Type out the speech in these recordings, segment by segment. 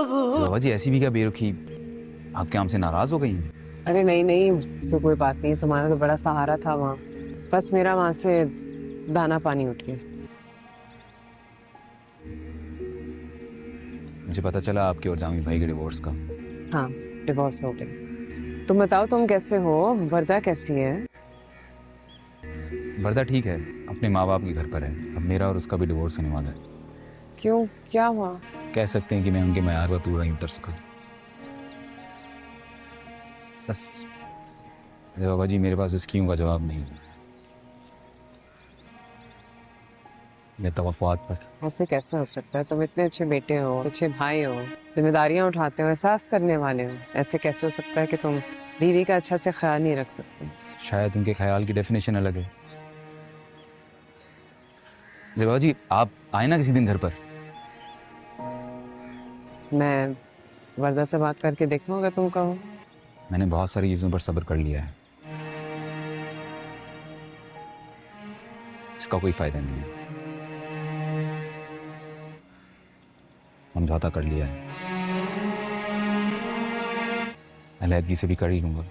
बाबा जी ऐसी भी क्या बेरुखी, आपके हमसे नाराज हो गई हैं? अरे नहीं नहीं, इससे कोई बात नहीं। तुम्हारा तो बड़ा सहारा था वहाँ, बस मेरा वहाँ से दाना पानी उठ गया। मुझे पता चला आपके और जामी भाई के डिवोर्स का। हाँ, डिवोर्स हो गया। तुम बताओ, तुम कैसे हो? वरदा कैसी है? वरदा ठीक है, अपने माँ बाप के घर पर है। अब मेरा और उसका भी डिवोर्स होने वाला है। क्यों, क्या हुआ? कह सकते हैं कि मैं उनके मयार पर पूरा नहीं उतर सका। बस बाबा जी, मेरे पास इस क्यों का जवाब नहीं है। मैं तवफ़्क़ात पर। ऐसे कैसे हो सकता है? तुम इतने अच्छे बेटे हो, अच्छे भाई हो, जिम्मेदारियां उठाते हो, एहसास करने वाले हो। ऐसे कैसे हो सकता है कि तुम बीवी का अच्छा से ख्याल नहीं रख सकते? शायद उनके ख्याल की डेफिनेशन अलग है। बाबा जी, आप आए ना किसी दिन घर पर। मैं वरदा से बात करके देखूँ अगर तुम कहो। मैंने बहुत सारी चीज़ों पर सब्र कर लिया है, इसका कोई फ़ायदा नहीं है। समझौता कर लिया है, अलहदगी से भी कर ही लूँगा।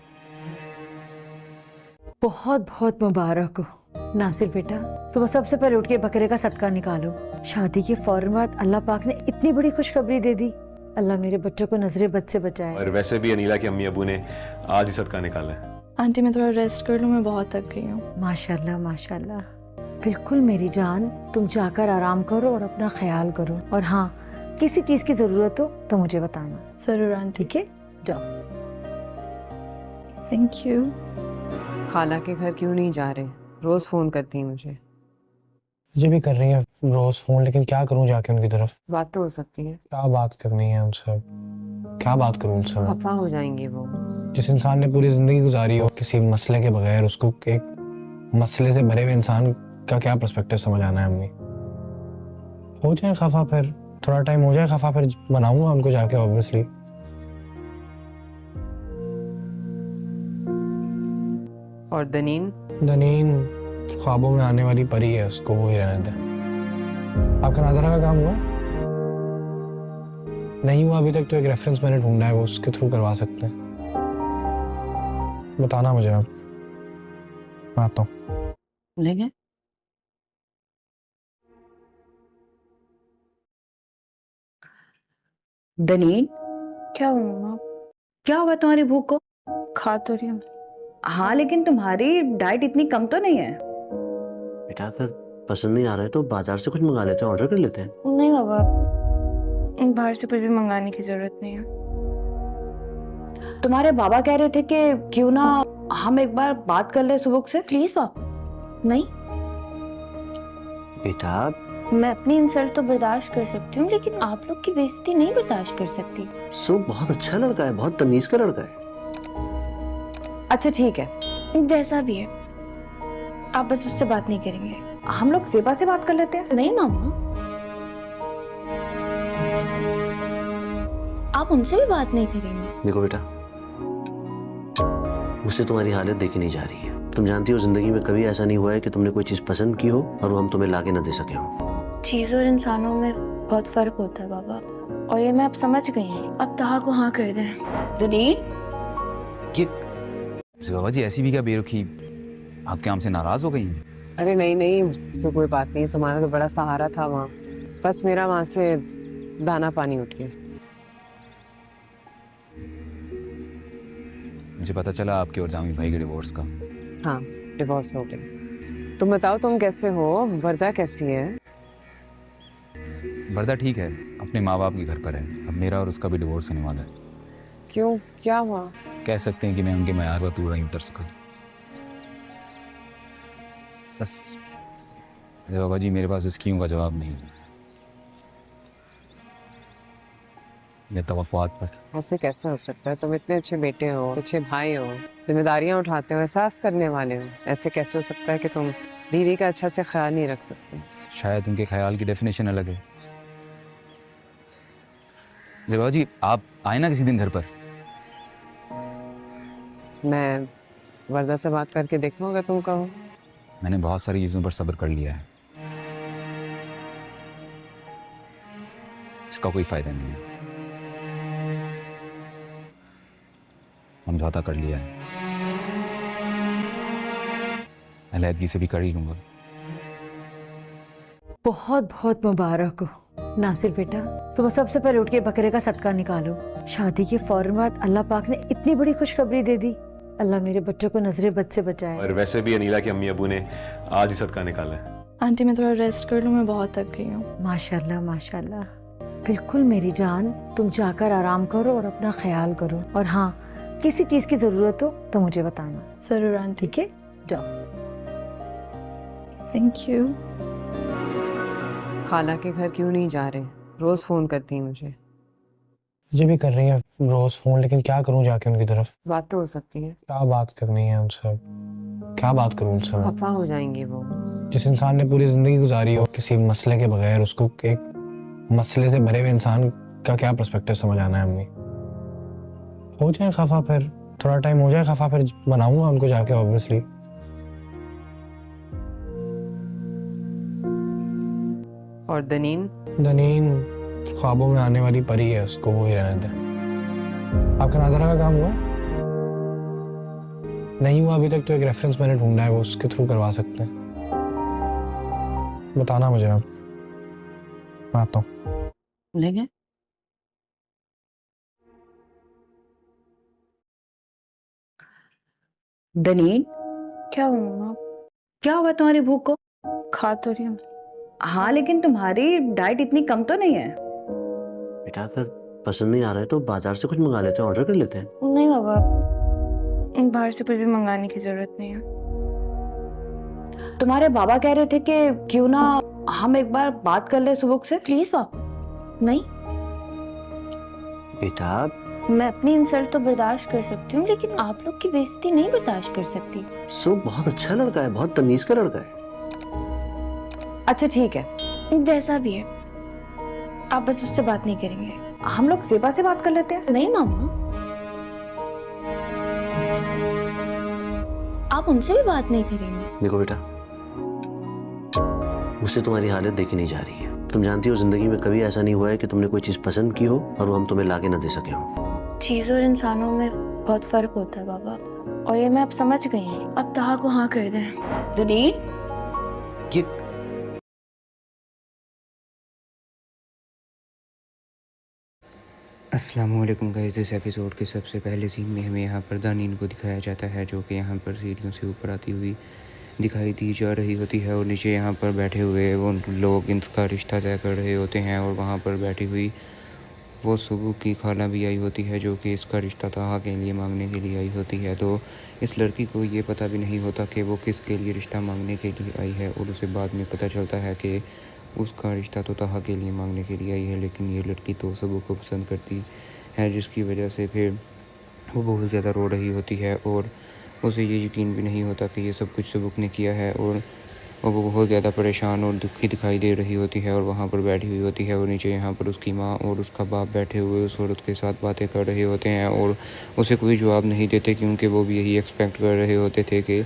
बहुत बहुत मुबारक हो नासिर बेटा। सुबह सबसे पहले उठ के बकरे का सदका निकालो। शादी के फौरन बाद अल्लाह पाक ने इतनी बड़ी खुशखबरी दे दी। अल्लाह मेरे बच्चों को नजरे बद से बचाए। और वैसे भी अनीला के अम्मी अबू ने आज ही सदका निकाला है। आंटी मैं थोड़ा रेस्ट कर लूँ, मैं बहुत थक गई हूँ। माशाल्लाह माशाल्लाह, बिल्कुल मेरी जान। तुम जाकर आराम करो और अपना ख्याल करो। और हाँ, किसी चीज की जरूरत हो तो मुझे बताना। जरूर आंटी। ठीक है, जाओ। Thank you. खाला के घर क्यों नहीं जा रहे? रोज फोन करती है मुझे भी कर रही है रोज फोन, लेकिन क्या करूं जाके उनकी तरफ। बात तो हो सकती है। क्या बात करनी है उनसे? क्या बात करूं उनसे मैं? खफा हो जाएंगे वो। जिस इंसान ने पूरी जिंदगी गुजारी हो किसी मसले के बगैर, उसको एक मसले से भरे हुए इंसान का क्या पर्सपेक्टिव समझ आना है? अम्मी हो जाए खफा, फिर थोड़ा टाइम हो जाए खफा, फिर मनाऊंगा उनको जाके ऑब्वियसली। और दनीन ख्वाबों में आने वाली परी है, उसको वो ही रहने दे। आपका नादरा का काम हुआ? नहीं हुआ अभी तक तो एक रेफरेंस मैंने ढूंढा है, वो उसके थ्रू करवा सकते हैं। बताना मुझे, आप मैं आता हूँ। लेंगे? दनीन, क्या हुआ मम्मा? क्या हुआ तुम्हारी भूख को? खा तो रही हूँ। हाँ, लेकिन तुम्हारी डाइट इतनी कम तो नहीं है। बेटा अगर पसंद नहीं आ रहा है तो बाजार से कुछ मंगा लेते हैं, ऑर्डर कर लेते हैं। नहीं बाबा, बाहर से कुछ भी मंगाने की जरूरत नहीं है। तुम्हारे बाबा कह रहे थे कि क्यों ना हम एक बार बात कर ले सुबह से। प्लीज पापा, नहीं। बेटा मैं अपनी इंसल्ट तो बर्दाश्त कर सकती हूँ, लेकिन आप लोग की बेइज्जती नहीं बर्दाश्त कर सकती। सो बहुत अच्छा लड़का है, बहुत तमीज का लड़का है। अच्छा ठीक है, जैसा भी है, आप बस उससे बात नहीं करेंगे। हम लोग जेबा से बात कर लेते हैं। नहीं मामा, आप उनसे भी बात नहीं करेंगे। देखो बेटा, मुझसे तुम्हारी हालत देखी नहीं जा रही है। तुम जानती हो जिंदगी में कभी ऐसा नहीं हुआ है कि तुमने कोई चीज पसंद की हो और वो हम तुम्हें लाके ना दे सके हो। चीज और इंसानों में बहुत फर्क होता है बाबा, और ये मैं अब समझ गई हूँ। अब तहा को हाँ कर दें। दनीन, ये बाबा जी ऐसी भी क्या बेरुखी, आपके हमसे नाराज हो गई हैं? अरे नहीं नहीं, इससे कोई बात नहीं। तुम्हारा तो बड़ा सहारा था वहाँ, बस मेरा वहाँ से दाना पानी उठ गया। मुझे पता चला आपके और जामी भाई के डिवोर्स का। हाँ, डिवोर्स हो गया। तुम बताओ, तुम कैसे हो? वरदा कैसी है? वरदा ठीक है, अपने माँ बाप के घर पर है। अब मेरा और उसका भी डिवोर्स होने वाला है। क्यों, क्या हुआ? कह सकते हैं कि मैं उनके मयार पर पूरा नहीं उतर सका। बस बाबा जी, मेरे पास इस क्यों का जवाब नहीं है। मैं तवफ़्क़ात पर। ऐसे कैसे हो सकता है? तुम इतने अच्छे बेटे हो, अच्छे भाई हो, जिम्मेदारियां उठाते हो, एहसास करने वाले हो। ऐसे कैसे हो सकता है कि तुम बीवी का अच्छा से ख्याल नहीं रख सकते? शायद उनके ख्याल की डेफिनेशन अलग है। बाबा जी, आप आए ना किसी दिन घर पर। मैं वरदा से बात करके देखूँ अगर तुम कहो। मैंने बहुत सारी चीज़ों पर सब्र कर लिया है, इसका कोई फ़ायदा नहीं है। समझौता कर लिया है, अलहदगी से भी कर ही लूँगा। बहुत बहुत मुबारक हो नासिर बेटा। सुबह सबसे पहले उठ के बकरे का सदका निकालो। शादी के फौरन बाद अल्लाह पाक ने इतनी बड़ी खुशखबरी दे दी। अल्लाह मेरे बच्चों को नजरे बद से बचाए। और वैसे भी अनीला की अम्मी अबू ने आज ही सदका निकाला है। आंटी मैं थोड़ा रेस्ट कर लूँ, मैं बहुत थक गई हूँ। माशाल्लाह माशाल्लाह। बिल्कुल मेरी जान, तुम जाकर आराम करो और अपना ख्याल करो। और हाँ, किसी चीज की जरूरत हो तो मुझे बताना, जरूर आंटी। ठीक है? जाओ। Thank you. खाला के घर क्यों नहीं जा रहे? रोज फोन करती है मुझे। मुझे भी कर रही है रोज फोन, लेकिन क्या करूं जाके उनकी तरफ? बात तो हो सकती है, क्या बात करनी है उनसे? क्या बात करूं उनसे मैं? खफा हो जाएंगे वो। जिस इंसान ने पूरी जिंदगी गुजारी हो किसी मसले के बगैर, उसको एक मसले से भरे हुए इंसान का क्या पर्सपेक्टिव समझ आना है अम्मी? हो जाए खफा, फिर थोड़ा टाइम हो जाए खफा, फिर बनाऊंगा उनको जाके ऑब्वियसली। और दनीन दनीन ख्वाबों में आने वाली परी है, उसको वो ही रहने दे। आपका नादरा का काम हुआ? नहीं हुआ अभी तक तो एक रेफरेंस मैंने ढूंढा है, वो उसके थ्रू करवा सकते हैं। बताना मुझे आप, मैं आता हूँ। लेंगे दनीन, क्या हुआ मम्मा? क्या हुआ तुम्हारी भूख को? खा तो रही हूँ। हाँ लेकिन तुम्हारी डाइट इतनी कम तो नहीं है। बेटा अगर पसंद नहीं आ रहा है तो बाजार से कुछ मंगा लेते हैं, ऑर्डर कर लेते हैं। नहीं बाबा, बाहर से कुछ भी मंगाने की जरूरत नहीं है। तुम्हारे बाबा कह रहे थे कि क्यों ना हम एक बार बात कर ले सुबह से। प्लीज पापा, नहीं। बेटा मैं अपनी इंसल्ट तो बर्दाश्त कर सकती हूँ, लेकिन आप लोग की बेइज्जती नहीं बर्दाश्त कर सकती। सो बहुत अच्छा लड़का है, बहुत तमीज का लड़का है। अच्छा ठीक है, जैसा भी है, आप बस उससे बात नहीं करेंगे। हम लोग जेबा से बात कर लेते हैं। नहीं मामा, आप उनसे भी बात नहीं करेंगे। देखो बेटा, मुझसे तुम्हारी हालत देखी नहीं जा रही है। तुम जानती हो जिंदगी में कभी ऐसा नहीं हुआ है कि तुमने कोई चीज पसंद की हो और वो हम तुम्हें लाके ना दे सके हो। चीज़ और इंसानों में बहुत फर्क होता है बाबा, और ये मैं अब समझ गई हूँ। अब तहा को हाँ कर दें। दनीन, ये अस्सलामुअलैकुम गाइस। इस एपिसोड के सबसे पहले सीन में हमें यहाँ पर दानीन को दिखाया जाता है, जो कि यहाँ पर सीढ़ियों से ऊपर आती हुई दिखाई दी जा रही होती है, और नीचे यहाँ पर बैठे हुए वो लोग इनका रिश्ता तय कर रहे होते हैं, और वहाँ पर बैठी हुई वो सुबह की खाला भी आई होती है, जो कि इसका रिश्ता ताहा के लिए मांगने के लिए आई होती है। तो इस लड़की को ये पता भी नहीं होता कि वो किसके लिए रिश्ता मांगने के लिए आई है, और उसे बाद में पता चलता है कि उसका रिश्ता तो ताहा के लिए मांगने के लिए आई है, लेकिन ये लड़की तो सबू को पसंद करती है, जिसकी वजह से फिर वो बहुत ज़्यादा रो रही होती है, और उसे ये यकीन भी नहीं होता कि ये सब कुछ सबूक ने किया है, और वो बहुत ज़्यादा परेशान और दुखी दिखाई दे रही होती है, और वहाँ पर बैठी हुई होती है, और नीचे यहाँ पर उसकी माँ और उसका बाप बैठे हुए उस औरत के साथ बातें कर रहे होते हैं, और उसे कोई जवाब नहीं देते, क्योंकि वो भी यही एक्सपेक्ट कर रहे होते थे कि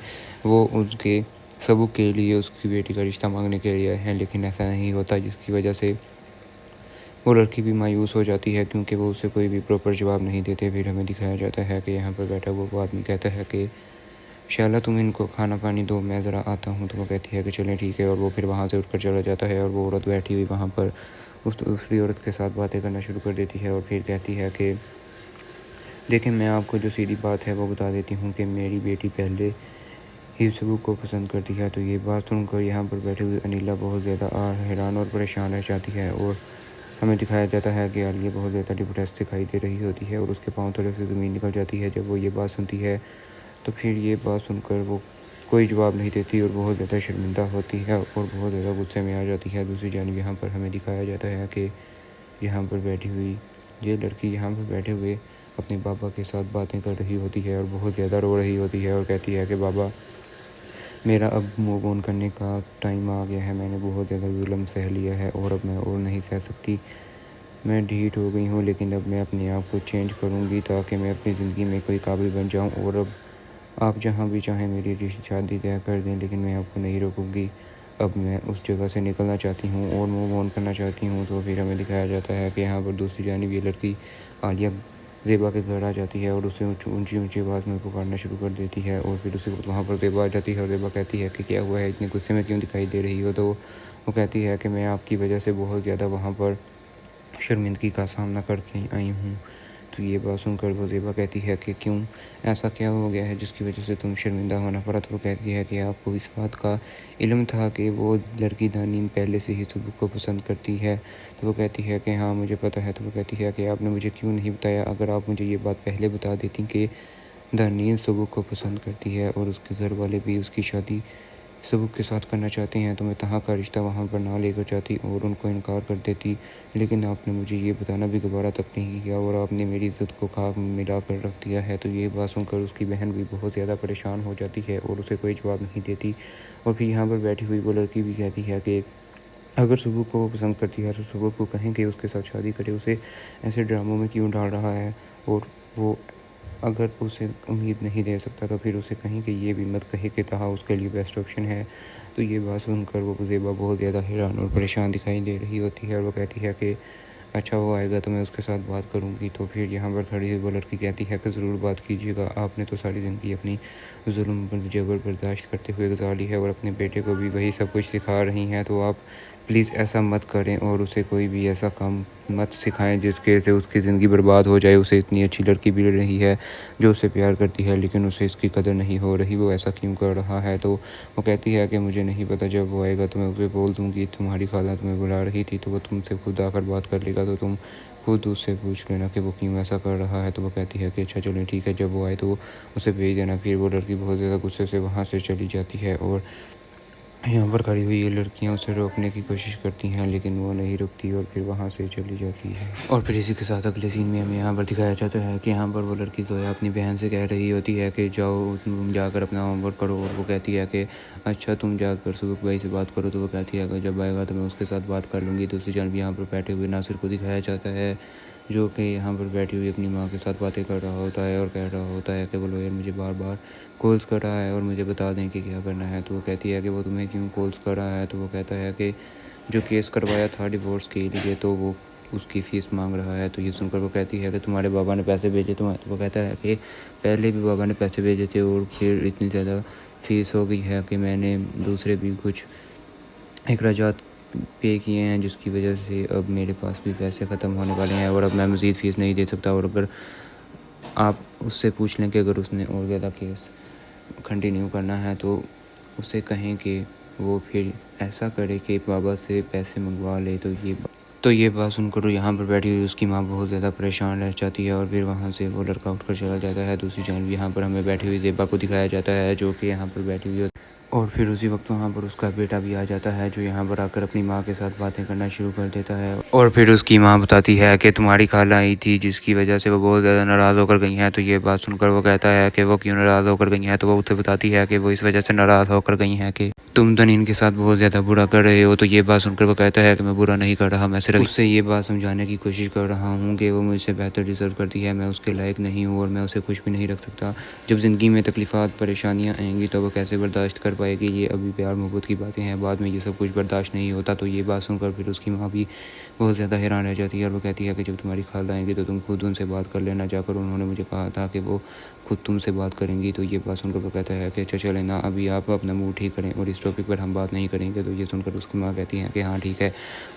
वो उसके सबूक के लिए उसकी बेटी का रिश्ता मांगने के लिए आए हैं, लेकिन ऐसा नहीं होता, जिसकी वजह से वो लड़की भी मायूस हो जाती है, क्योंकि वो उसे कोई भी प्रॉपर जवाब नहीं देते। फिर हमें दिखाया जाता है कि यहाँ पर बैठा वो आदमी कहता है कि शाला तुम इनको खाना पानी दो, मैं ज़रा आता हूँ। तो वो कहती है कि चलें ठीक है, और वो फिर वहाँ से उठकर चला जाता है, और वो औरत बैठी हुई वहाँ पर उस दूसरी औरत के साथ बातें करना शुरू कर देती है, और फिर कहती है कि देखें, मैं आपको जो सीधी बात है वो बता देती हूँ कि मेरी बेटी पहले ही सबूक को पसंद करती है। तो ये बात सुनकर यहाँ पर बैठी हुई अनीला बहुत ज़्यादा हैरान और परेशान रह जाती है, और हमें दिखाया जाता है कि आलिया बहुत ज़्यादा डिप्रेस दिखाई दे रही होती है, और उसके पाँव थोड़े से ज़मीन निकल जाती है जब वो ये बात सुनती है। तो फिर ये बात सुनकर वो कोई जवाब नहीं देती, और बहुत ज़्यादा शर्मिंदा होती है, और बहुत ज़्यादा गुस्से में आ जाती है। दूसरी जानिब यहाँ पर हमें दिखाया जाता है कि यहाँ पर बैठी हुई ये लड़की यहाँ पर बैठे हुए अपने बाबा के साथ बातें कर रही होती है, और बहुत ज़्यादा रो रही होती है, और कहती है कि बाबा, मेरा अब मूव ऑन करने का टाइम आ गया है, मैंने बहुत ज़्यादा जुल्म सह लिया है, और अब मैं और नहीं सह सकती, मैं ढीठ हो गई हूँ, लेकिन अब मैं अपने आप को चेंज करूँगी ताकि मैं अपनी ज़िंदगी में कोई काबिल बन जाऊँ, और अब आप जहाँ भी चाहें मेरी शादी तय कर दें, लेकिन मैं आपको नहीं रोकूँगी। अब मैं उस जगह से निकलना चाहती हूँ और मूव ऑन करना चाहती हूँ। तो फिर हमें दिखाया जाता है कि यहाँ पर दूसरी जानिब ये लड़की आलिया ज़ेबा के घर आ जाती है और उसे ऊंची ऊंची आवाज़ में पुकारना शुरू कर देती है। और फिर उसी वक्त वहाँ पर ज़ेबा आ जाती है और ज़ेबा कहती है कि क्या हुआ है, इतने गुस्से में क्यों दिखाई दे रही हो। तो वो कहती है कि मैं आपकी वजह से बहुत ज़्यादा वहाँ पर शर्मिंदगी का सामना करके आई हूँ। तो ये बात सुनकर वो ज़ेबा कहती है कि क्यों, ऐसा क्या हो गया है जिसकी वजह से तुम शर्मिंदा होना पड़ा। तो वो कहती है कि आपको इस बात का इल्म था कि वो लड़की दानीन पहले से ही सुबुक को पसंद करती है। तो वो कहती है कि हाँ मुझे पता है। तो वो कहती है कि आपने मुझे क्यों नहीं बताया, अगर आप मुझे ये बात पहले बता देती कि दानीन सुबुक को पसंद करती है और उसके घर वाले भी उसकी शादी सबूक के साथ करना चाहते हैं, तो मैं तहाँ का रिश्ता वहाँ पर ना लेकर जाती और उनको इनकार कर देती। लेकिन आपने मुझे ये बताना भी दोबारा तक नहीं किया और आपने मेरी इज्जत को खाक में मिला कर रख दिया है। तो ये बात सुनकर उसकी बहन भी बहुत ज़्यादा परेशान हो जाती है और उसे कोई जवाब नहीं देती। और फिर यहाँ पर बैठी हुई वो लड़की भी कहती है कि अगर सुबुक को वो पसंद करती है तो सुबुक को कहें कि उसके साथ शादी करे, उसे ऐसे ड्रामों में क्यों डाल रहा है। और वो अगर उसे उम्मीद नहीं दे सकता तो फिर उसे कहीं कि ये भी मत कहे कि तहा उसके लिए बेस्ट ऑप्शन है। तो ये बात सुनकर वो ज़ेबा बहुत ज़्यादा हैरान और परेशान दिखाई दे रही होती है और वो कहती है कि अच्छा वो आएगा तो मैं उसके साथ बात करूँगी। तो फिर यहाँ पर खड़ी हुई वो लड़की कहती है कि ज़रूर बात कीजिएगा, आपने तो सारी ज़िंदगी अपनी जुल्म जबर बर्दाश्त करते हुए गुजार ली है और अपने बेटे को भी वही सब कुछ सिखा रही हैं। तो आप प्लीज़ ऐसा मत करें और उसे कोई भी ऐसा काम मत सिखाएं जिसके से उसकी ज़िंदगी बर्बाद हो जाए। उसे इतनी अच्छी लड़की मिल रही है जो उसे प्यार करती है, लेकिन उसे इसकी कदर नहीं हो रही, वो ऐसा क्यों कर रहा है। तो वो कहती है कि मुझे नहीं पता, जब वो आएगा तो मैं उसे बोल दूँगी तुम्हारी खाला तुम्हें बुला रही थी, तो वो तुमसे खुद आकर बात कर लेगा, तो तुम खुद उससे पूछ लेना कि वो क्यों ऐसा कर रहा है। तो वो कहती है कि अच्छा चलो ठीक है, जब वो आए तो उसे भेज देना। फिर वो लड़की बहुत ज़्यादा गुस्से से वहाँ से चली जाती है और यहाँ पर खड़ी हुई ये लड़कियाँ उसे रोकने की कोशिश करती हैं, लेकिन वो नहीं रुकती और फिर वहाँ से चली जाती है। और फिर इसी के साथ अगले सीन में हमें यहाँ पर दिखाया जाता है कि यहाँ पर वो लड़की तो है अपनी बहन से कह रही होती है कि जाओ तुम जाकर अपना होमवर्क करो। और वो कहती है कि अच्छा तुम जाकर सुबह भाई से बात करो। तो वो कहती है कि जब आएगा तो मैं उसके साथ बात कर लूँगी। दूसरी जानब यहाँ पर बैठे हुए नासिर को दिखाया जाता है जो कि यहाँ पर बैठी हुई अपनी माँ के साथ बातें कर रहा होता है और कह रहा होता है कि वो लॉयर मुझे बार बार कॉल्स कर रहा है और मुझे बता दें कि क्या करना है। तो वो कहती है कि वो तुम्हें क्यों कॉल्स कर रहा है। तो वो कहता है कि जो केस करवाया था डिवोर्स के लिए तो वो उसकी फ़ीस मांग रहा है। तो ये सुनकर वो कहती है कि तुम्हारे बाबा ने पैसे भेजे तुम्हें। तो वो कहता है कि पहले भी बाबा ने पैसे भेजे थे और फिर इतनी ज़्यादा फ़ीस हो गई है कि मैंने दूसरे भी कुछ अखराजात पे किए हैं, जिसकी वजह से अब मेरे पास भी पैसे ख़त्म होने वाले हैं और अब मैं मज़ीद फ़ीस नहीं दे सकता। और अगर आप उससे पूछ लें कि अगर उसने और ज़्यादा केस कंटिन्यू करना है तो उसे कहें कि वो फिर ऐसा करे कि बाबा से पैसे मंगवा ले। तो ये बात सुनकर यहाँ पर बैठी हुई उसकी माँ बहुत ज़्यादा परेशान रह जाती है और फिर वहाँ से वो लड़का उठकर चला जाता है। दूसरी जानब यहाँ पर हमें बैठी हुई ज़ेबा को दिखाया जाता है जो कि यहाँ पर बैठी हुई और फिर उसी वक्त वहाँ पर उसका बेटा भी आ जाता है जो यहाँ पर आकर अपनी माँ के साथ बातें करना शुरू कर देता है। और फिर उसकी माँ बताती है कि तुम्हारी खाला आई थी जिसकी वजह से वो बहुत ज़्यादा नाराज़ होकर गई हैं। तो ये बात सुनकर वो कहता है कि वो क्यों नाराज़ होकर गई हैं। तो वो उसे बताती है कि वो इस वजह से नाराज़ होकर गई हैं कि तुम तनीन के साथ बहुत ज़्यादा बुरा कर रहे हो। तो ये बात सुनकर वो कहता है कि मैं बुरा नहीं कर रहा, मैं सिर्फ उससे ये बात समझाने की कोशिश कर रहा हूँ कि वो मुझसे बेहतर डिज़र्व करती है, मैं उसके लायक नहीं हूँ और मैं उसे कुछ भी नहीं रख सकता। जब ज़िंदगी में तकलीफ़ात परेशानियाँ आएंगी तो वो कैसे बर्दाश्त कर पाएगी। ये अभी प्यार मोहब्बत की बातें हैं, बाद में ये सब कुछ बर्दाश्त नहीं होता। तो ये बात सुनकर फिर उसकी माँ भी बहुत ज़्यादा हैरान रह जाती है और वो कहती है कि जब तुम्हारी खाला आएंगी तो तुम खुद उनसे बात कर लेना जाकर, उन्होंने मुझे कहा था कि वो खुद तुमसे बात करेंगी। तो ये बात सुनकर वो कहता है कि अच्छा चले ना, अभी आप अपना मूड ठीक करें और इस टॉपिक पर हम बात नहीं करेंगे। तो ये सुनकर उसकी माँ कहती है कि हाँ ठीक है।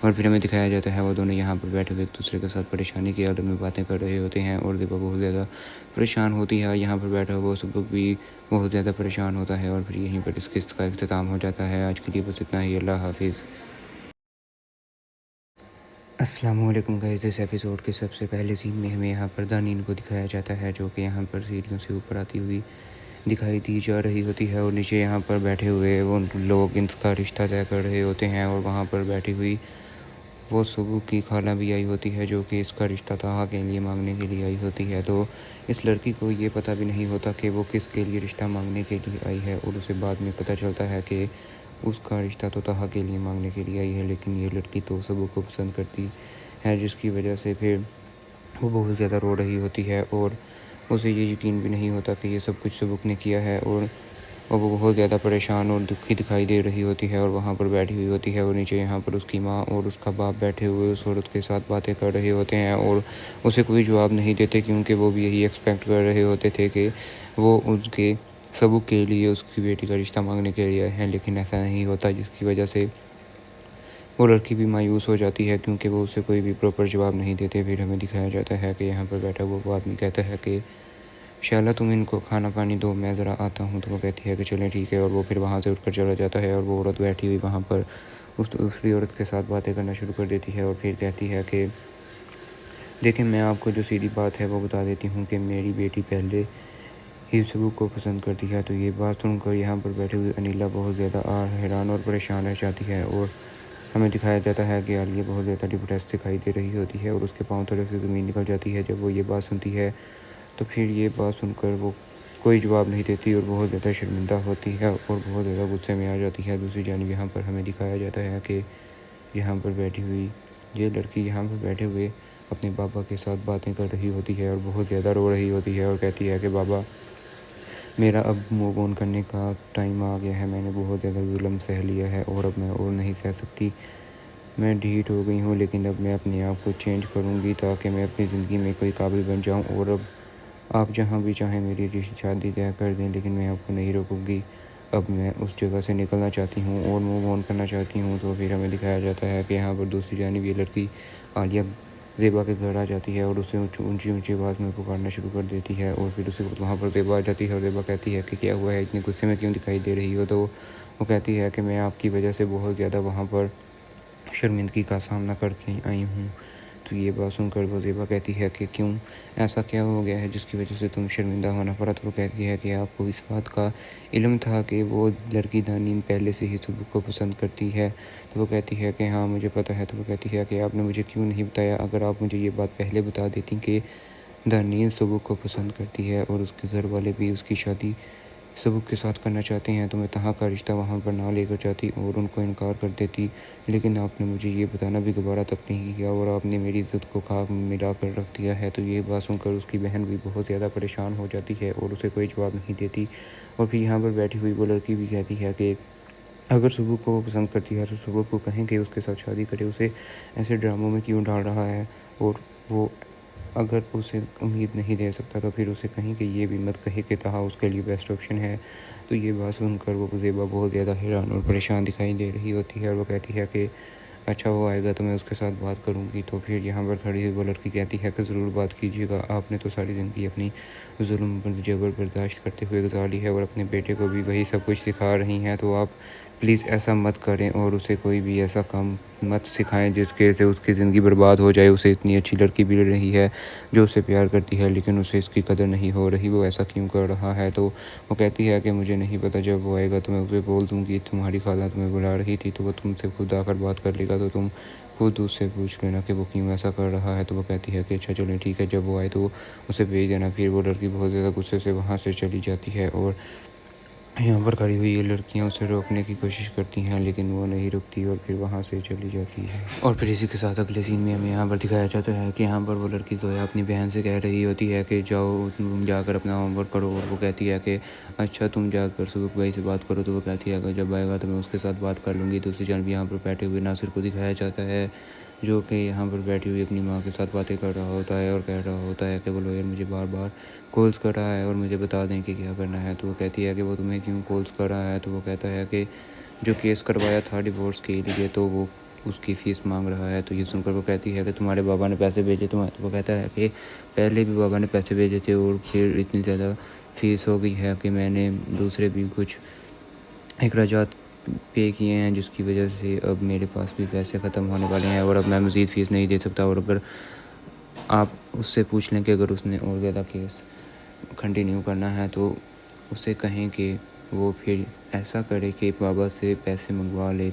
और फिर हमें दिखाया जाता है वो दोनों यहाँ पर बैठे हुए एक दूसरे के साथ परेशानी की हालत में बातें कर रहे होते हैं और ज़ेबा बहुत ज़्यादा परेशान होती है। यहाँ पर बैठा हुआ सब लोग भी बहुत ज़्यादा परेशान होता है और फिर यहीं पर इस किस्त का इख्तिताम हो जाता है। आज के लिए बस इतना ही। अल्लाह हाफिज़। अस्सलामु अलैकुम गाइस। इस एपिसोड के सबसे पहले सीन में हमें यहाँ पर दानीन को दिखाया जाता है जो कि यहाँ पर सीढ़ियों से ऊपर आती हुई दिखाई दी जा रही होती है और नीचे यहाँ पर बैठे हुए वो लोग इनका रिश्ता तय कर रहे होते हैं। और वहाँ पर बैठी हुई वो सुबह की खाला भी आई होती है जो कि इसका रिश्ता तहा के लिए मांगने के लिए आई होती है। तो इस लड़की को ये पता भी नहीं होता कि वो किसके लिए रिश्ता मांगने के लिए आई है और उसे बाद में पता चलता है कि उसका रिश्ता तो तहा के लिए मांगने के लिए आई है, लेकिन ये लड़की तो सबों को पसंद करती है, जिसकी वजह से फिर वो बहुत ज़्यादा रो रही होती है और उसे ये यकीन भी नहीं होता कि ये सब कुछ सबुक ने किया है। और और वो बहुत ज़्यादा परेशान और दुखी दिखाई दे रही होती है और वहाँ पर बैठी हुई होती है और नीचे यहाँ पर उसकी माँ और उसका बाप बैठे हुए उस औरत के साथ बातें कर रहे होते हैं और उसे कोई जवाब नहीं देते, क्योंकि वो भी यही एक्सपेक्ट कर रहे होते थे कि वो उसके सबूत के लिए उसकी बेटी का रिश्ता मांगने के लिए आए हैं, लेकिन ऐसा नहीं होता, जिसकी वजह से वो लड़की भी मायूस हो जाती है क्योंकि वो उसे कोई भी प्रॉपर जवाब नहीं देते। फिर हमें दिखाया जाता है कि यहाँ पर बैठा हुआ वो आदमी कहता है कि शाला तुम इनको खाना पानी दो, मैं ज़रा आता हूँ। तो वो कहती है कि चलें ठीक है, और वो फिर वहाँ से उठकर चला जाता है और वो औरत बैठी हुई वहाँ पर उस दूसरी औरत के साथ बातें करना शुरू कर देती है और फिर कहती है कि देखें, मैं आपको जो सीधी बात है वो बता देती हूँ कि मेरी बेटी पहले ही सबूत को पसंद करती है। तो ये बात सुनकर यहाँ पर बैठी हुई अनिला बहुत ज़्यादा हैरान और परेशान रह जाती है और हमें दिखाया जाता है कि आलिया बहुत ज़्यादा डिप्रेस दिखाई दे रही होती है और उसके पाँव थोड़े से ज़मीन निकल जाती है जब वो ये बात सुनती है। तो फिर ये बात सुनकर वो कोई जवाब नहीं देती और बहुत ज़्यादा शर्मिंदा होती है और बहुत ज़्यादा गुस्से में आ जाती है। दूसरी जानिब यहाँ पर हमें दिखाया जाता है कि यहाँ पर बैठी हुई ये लड़की यहाँ पर बैठे हुए अपने पापा के साथ बातें कर रही होती है और बहुत ज़्यादा रो रही होती है और कहती है कि बाबा, मेरा अब मूव ऑन करने का टाइम आ गया है, मैंने बहुत ज़्यादा जुल्म सह लिया है और अब मैं और नहीं सह सकती, मैं ढीठ हो गई हूँ, लेकिन अब मैं अपने आप को चेंज करूँगी ताकि मैं अपनी ज़िंदगी में कोई काबिल बन जाऊँ और अब आप जहाँ भी चाहें मेरी शादी तय कर दें, लेकिन मैं आपको नहीं रोकूँगी। अब मैं उस जगह से निकलना चाहती हूँ और मूव ऑन करना चाहती हूँ। तो फिर हमें दिखाया जाता है कि यहाँ पर दूसरी जानिब ये लड़की आलिया ज़ेबा के घर आ जाती है और उसे ऊंची ऊंची आवाज़ में पुकारना शुरू कर देती है और फिर उसे वहाँ पर ज़ेबा आ जाती है और ज़ेबा कहती है कि क्या हुआ है, इतने गुस्से में क्यों दिखाई दे रही हो। तो वो कहती है कि मैं आपकी वजह से बहुत ज़्यादा वहाँ पर शर्मिंदगी का सामना करके आई हूँ। तो ये बात सुनकर वो ज़ेबा कहती है कि क्यों, ऐसा क्या हो गया है जिसकी वजह से तुम शर्मिंदा होना पड़ा। तो वो कहती है कि आपको इस बात का इल्म था कि वो लड़की दानीन पहले से ही सबूत को पसंद करती है। तो वो कहती है कि हाँ मुझे पता है। तो वो कहती है कि आपने मुझे क्यों नहीं बताया, अगर आप मुझे ये बात पहले बता देती कि दानीन सबूत को पसंद करती है और उसके घर वाले भी उसकी शादी सबूत के साथ करना चाहते हैं, तो मैं तहाँ का रिश्ता वहाँ पर ना लेकर जाती और उनको इनकार कर देती, लेकिन आपने मुझे ये बताना भी दोबारा तक नहीं किया और आपने मेरी इज्जत को खाक में मिला कर रख दिया है। तो ये बात सुनकर उसकी बहन भी बहुत ज़्यादा परेशान हो जाती है और उसे कोई जवाब नहीं देती। और फिर यहाँ पर बैठी हुई वो लड़की भी कहती है कि अगर सबूत को वो पसंद करती है तो सबूत को कहें कि उसके साथ शादी करे, उसे ऐसे ड्रामों में क्यों डाल रहा है। और वो अगर उसे उम्मीद नहीं दे सकता तो फिर उसे कहीं कि ये भी मत कहे कि तहा उसके लिए बेस्ट ऑप्शन है। तो ये बात सुनकर वो ज़ेबा बहुत ज़्यादा हैरान और परेशान दिखाई दे रही होती है और वो कहती है कि अच्छा वो आएगा तो मैं उसके साथ बात करूँगी। तो फिर यहाँ पर खड़ी हुई वो लड़की कहती है कि ज़रूर बात कीजिएगा, आपने तो सारी ज़िंदगी अपनी जुल्म जबर बर्दाश्त करते हुए गुजार ली है और अपने बेटे को भी वही सब कुछ सिखा रही हैं, तो आप प्लीज़ ऐसा मत करें और उसे कोई भी ऐसा काम मत सिखाएं जिसके से उसकी ज़िंदगी बर्बाद हो जाए। उसे इतनी अच्छी लड़की मिल रही है जो उसे प्यार करती है, लेकिन उसे इसकी कदर नहीं हो रही, वो ऐसा क्यों कर रहा है। तो वो कहती है कि मुझे नहीं पता, जब वो आएगा तो मैं उसे बोल दूँगी तुम्हारी खाला तुम्हें बुला रही थी, तो वो तुमसे खुद आकर बात कर लेगा, तो तुम खुद उससे पूछ लेना कि वो क्यों ऐसा कर रहा है। तो वो कहती है कि अच्छा चलें ठीक है, जब वो आए तो उसे भेज देना। फिर वो लड़की बहुत ज़्यादा गुस्से से वहाँ से चली जाती है और यहाँ पर खड़ी हुई ये लड़कियाँ उसे रोकने की कोशिश करती हैं, लेकिन वो नहीं रुकती और फिर वहाँ से चली जाती है। और फिर इसी के साथ अगले सीन में हमें यहाँ पर दिखाया जाता है कि यहाँ पर वो लड़की तो अपनी बहन से कह रही होती है कि जाओ तुम जाकर अपना होमवर्क करो, और वो कहती है कि अच्छा तुम जाकर सुबह भाई से बात करो। तो वो कहती है कि जब आएगा तो मैं उसके साथ बात कर लूँगी। दूसरी जानब यहाँ पर बैठे हुए नासिर को दिखाया जाता है जो कि यहाँ पर बैठी हुई अपनी माँ के साथ बातें कर रहा होता है और कह रहा होता है कि वो लॉयर मुझे बार बार कॉल्स कर रहा है और मुझे बता दें कि क्या करना है। तो वो कहती है कि वो तुम्हें क्यों कॉल्स कर रहा है। तो वो कहता है कि जो केस करवाया था डिवोर्स के लिए तो वो उसकी फ़ीस मांग रहा है। तो ये सुनकर वो कहती है कि तुम्हारे बाबा ने पैसे भेजे तुम्हें। तो वो कहता है कि पहले भी बाबा ने पैसे भेजे थे और फिर इतनी ज़्यादा फ़ीस हो गई है कि मैंने दूसरे भी कुछ अखराजात पे किए हैं, जिसकी वजह से अब मेरे पास भी पैसे ख़त्म होने वाले हैं और अब मैं मज़ीद फ़ीस नहीं दे सकता। और अगर आप उससे पूछ लें कि अगर उसने और ज़्यादा केस कंटिन्यू करना है तो उसे कहें कि वो फिर ऐसा करे कि बाबा से पैसे मंगवा ले।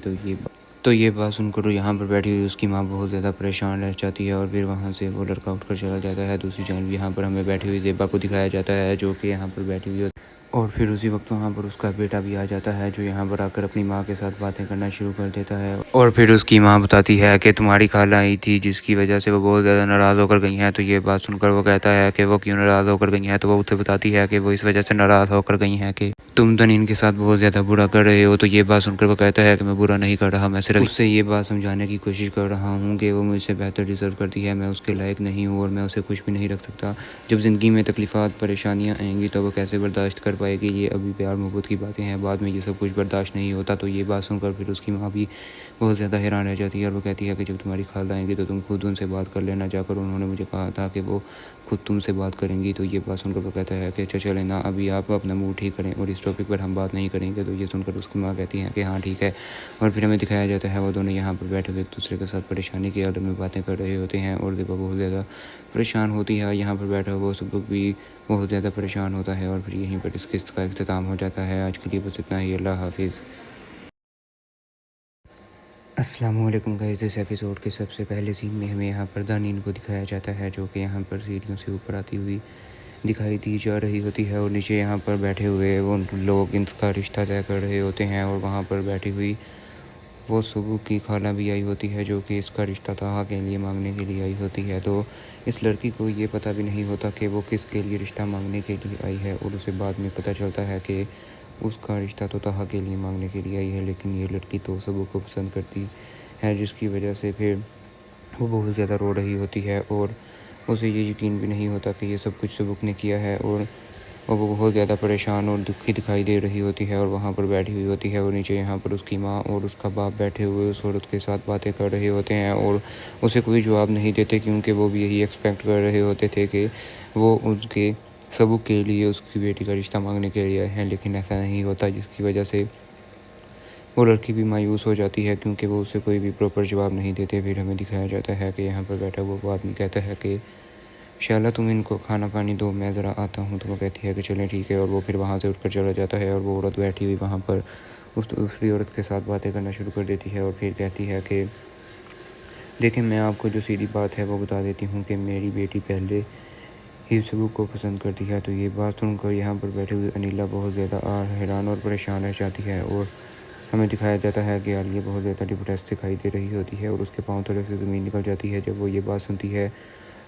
तो ये बात सुनकर यहाँ पर बैठी हुई उसकी माँ बहुत ज़्यादा परेशान रह जाती है और फिर वहाँ से वो लड़का उठकर चला जाता है। दूसरी जानब यहाँ पर हमें बैठी हुई ज़ेबा को दिखाया जाता है जो कि यहाँ पर बैठी हुई और फिर उसी वक्त वहाँ पर उसका बेटा भी आ जाता है, जो यहाँ पर आकर अपनी माँ के साथ बातें करना शुरू कर देता है। और फिर उसकी माँ बताती है कि तुम्हारी खाला आई थी जिसकी वजह से वो बहुत ज़्यादा नाराज़ होकर गई हैं। तो ये बात सुनकर वो कहता है कि वो क्यों नाराज़ होकर गई हैं। तो वो उसे बताती है कि वो इस वजह से नाराज़ होकर गई हैं कि तुम तनीन के साथ बहुत ज़्यादा बुरा कर रहे हो। तो ये बात सुनकर वो कहता है कि मैं बुरा नहीं कर रहा, मैं सिर्फ उससे ये बात समझाने की कोशिश कर रहा हूँ कि वो मुझसे बेहतर डिज़र्व करती है, मैं उसके लायक नहीं हूँ और मैं उसे कुछ भी नहीं रख सकता। जब ज़िंदगी में तकलीफ़ात परेशानियाँ आएंगी तो वो कैसे बर्दाश्त कर पाएगी। ये अभी प्यार मोहब्बत की बातें हैं, बाद में ये सब कुछ बर्दाश्त नहीं होता। तो ये बात सुनकर फिर उसकी माँ भी बहुत ज़्यादा हैरान रह जाती है और वो कहती है कि जब तुम्हारी खाला आएंगी तो तुम खुद उनसे बात कर लेना जाकर, उन्होंने मुझे कहा था कि वो खुद तुमसे बात करेंगी। तो ये बात सुनकर वो कहता है कि अच्छा चले ना, अभी आप अपना मूड ठीक करें और इस टॉपिक पर हम बात नहीं करेंगे। तो ये सुनकर उसकी माँ कहती है कि हाँ ठीक है। और फिर हमें दिखाया जाता है वो दोनों यहाँ पर बैठे हुए एक दूसरे के साथ परेशानी की हालत में बातें कर रहे होते हैं और देखो बहुत ज़्यादा परेशान होती है। यहाँ पर बैठा हुआ सब लोग भी बहुत ज़्यादा परेशान होता है। और फिर यहीं पर इस किस्त का अख्ताम हो जाता है। आज के लिए बस इतना ही। अल्लाह हाफिज़। अस्सलामुअलैकुम गाइस। इस एपिसोड के सबसे पहले सीन में हमें यहाँ पर दानीन को दिखाया जाता है, जो कि यहाँ पर सीढ़ियों से ऊपर आती हुई दिखाई दी जा रही होती है। और नीचे यहाँ पर बैठे हुए वो लोग इनका रिश्ता तय कर रहे होते हैं। और वहाँ पर बैठी हुई वो सुबह की खाला भी आई होती है, जो कि इसका रिश्ता ताहा के लिए मांगने के लिए आई होती है। तो इस लड़की को ये पता भी नहीं होता कि वो किसके लिए रिश्ता मांगने के लिए आई है। और उसे बाद में पता चलता है कि उसका रिश्ता तो ताहा के लिए मांगने के लिए आई है, लेकिन ये लड़की तो सबू को पसंद करती है, जिसकी वजह से फिर वो बहुत ज़्यादा रो रही होती है। और उसे ये यकीन भी नहीं होता कि ये सब कुछ सबूक ने किया है। और वो बहुत ज़्यादा परेशान और दुखी दिखाई दे रही होती है और वहाँ पर बैठी हुई होती है। और नीचे यहाँ पर उसकी माँ और उसका बाप बैठे हुए उस औरत के साथ बातें कर रहे होते हैं और उसे कोई जवाब नहीं देते, क्योंकि वो भी यही एक्सपेक्ट कर रहे होते थे कि वो उसके सबूक के लिए उसकी बेटी का रिश्ता मांगने के लिए आए हैं। लेकिन ऐसा नहीं होता, जिसकी वजह से वो लड़की भी मायूस हो जाती है, क्योंकि वो उसे कोई भी प्रॉपर जवाब नहीं देते। फिर हमें दिखाया जाता है कि यहाँ पर बैठा हुआ वो आदमी कहता है कि शाला तुम इनको खाना पानी दो, मैं ज़रा आता हूँ। तो वो कहती है कि चलें ठीक है। और वो फिर वहाँ से उठकर चला जाता है और वो औरत बैठी हुई वहाँ पर उस दूसरी औरत के साथ बातें करना शुरू कर देती है। और फिर कहती है कि देखें, मैं आपको जो सीधी बात है वो बता देती हूँ कि मेरी बेटी पहले ही सबूक को पसंद करती है। तो ये बात सुनकर यहाँ पर बैठे हुए अनिला बहुत ज़्यादा हैरान और परेशान रह जाती है। और हमें दिखाया जाता है कि आलिया बहुत ज़्यादा डिप्रेस दिखाई दे रही होती है और उसके पाँव थोड़े से ज़मीन निकल जाती है जब वो ये बात सुनती है।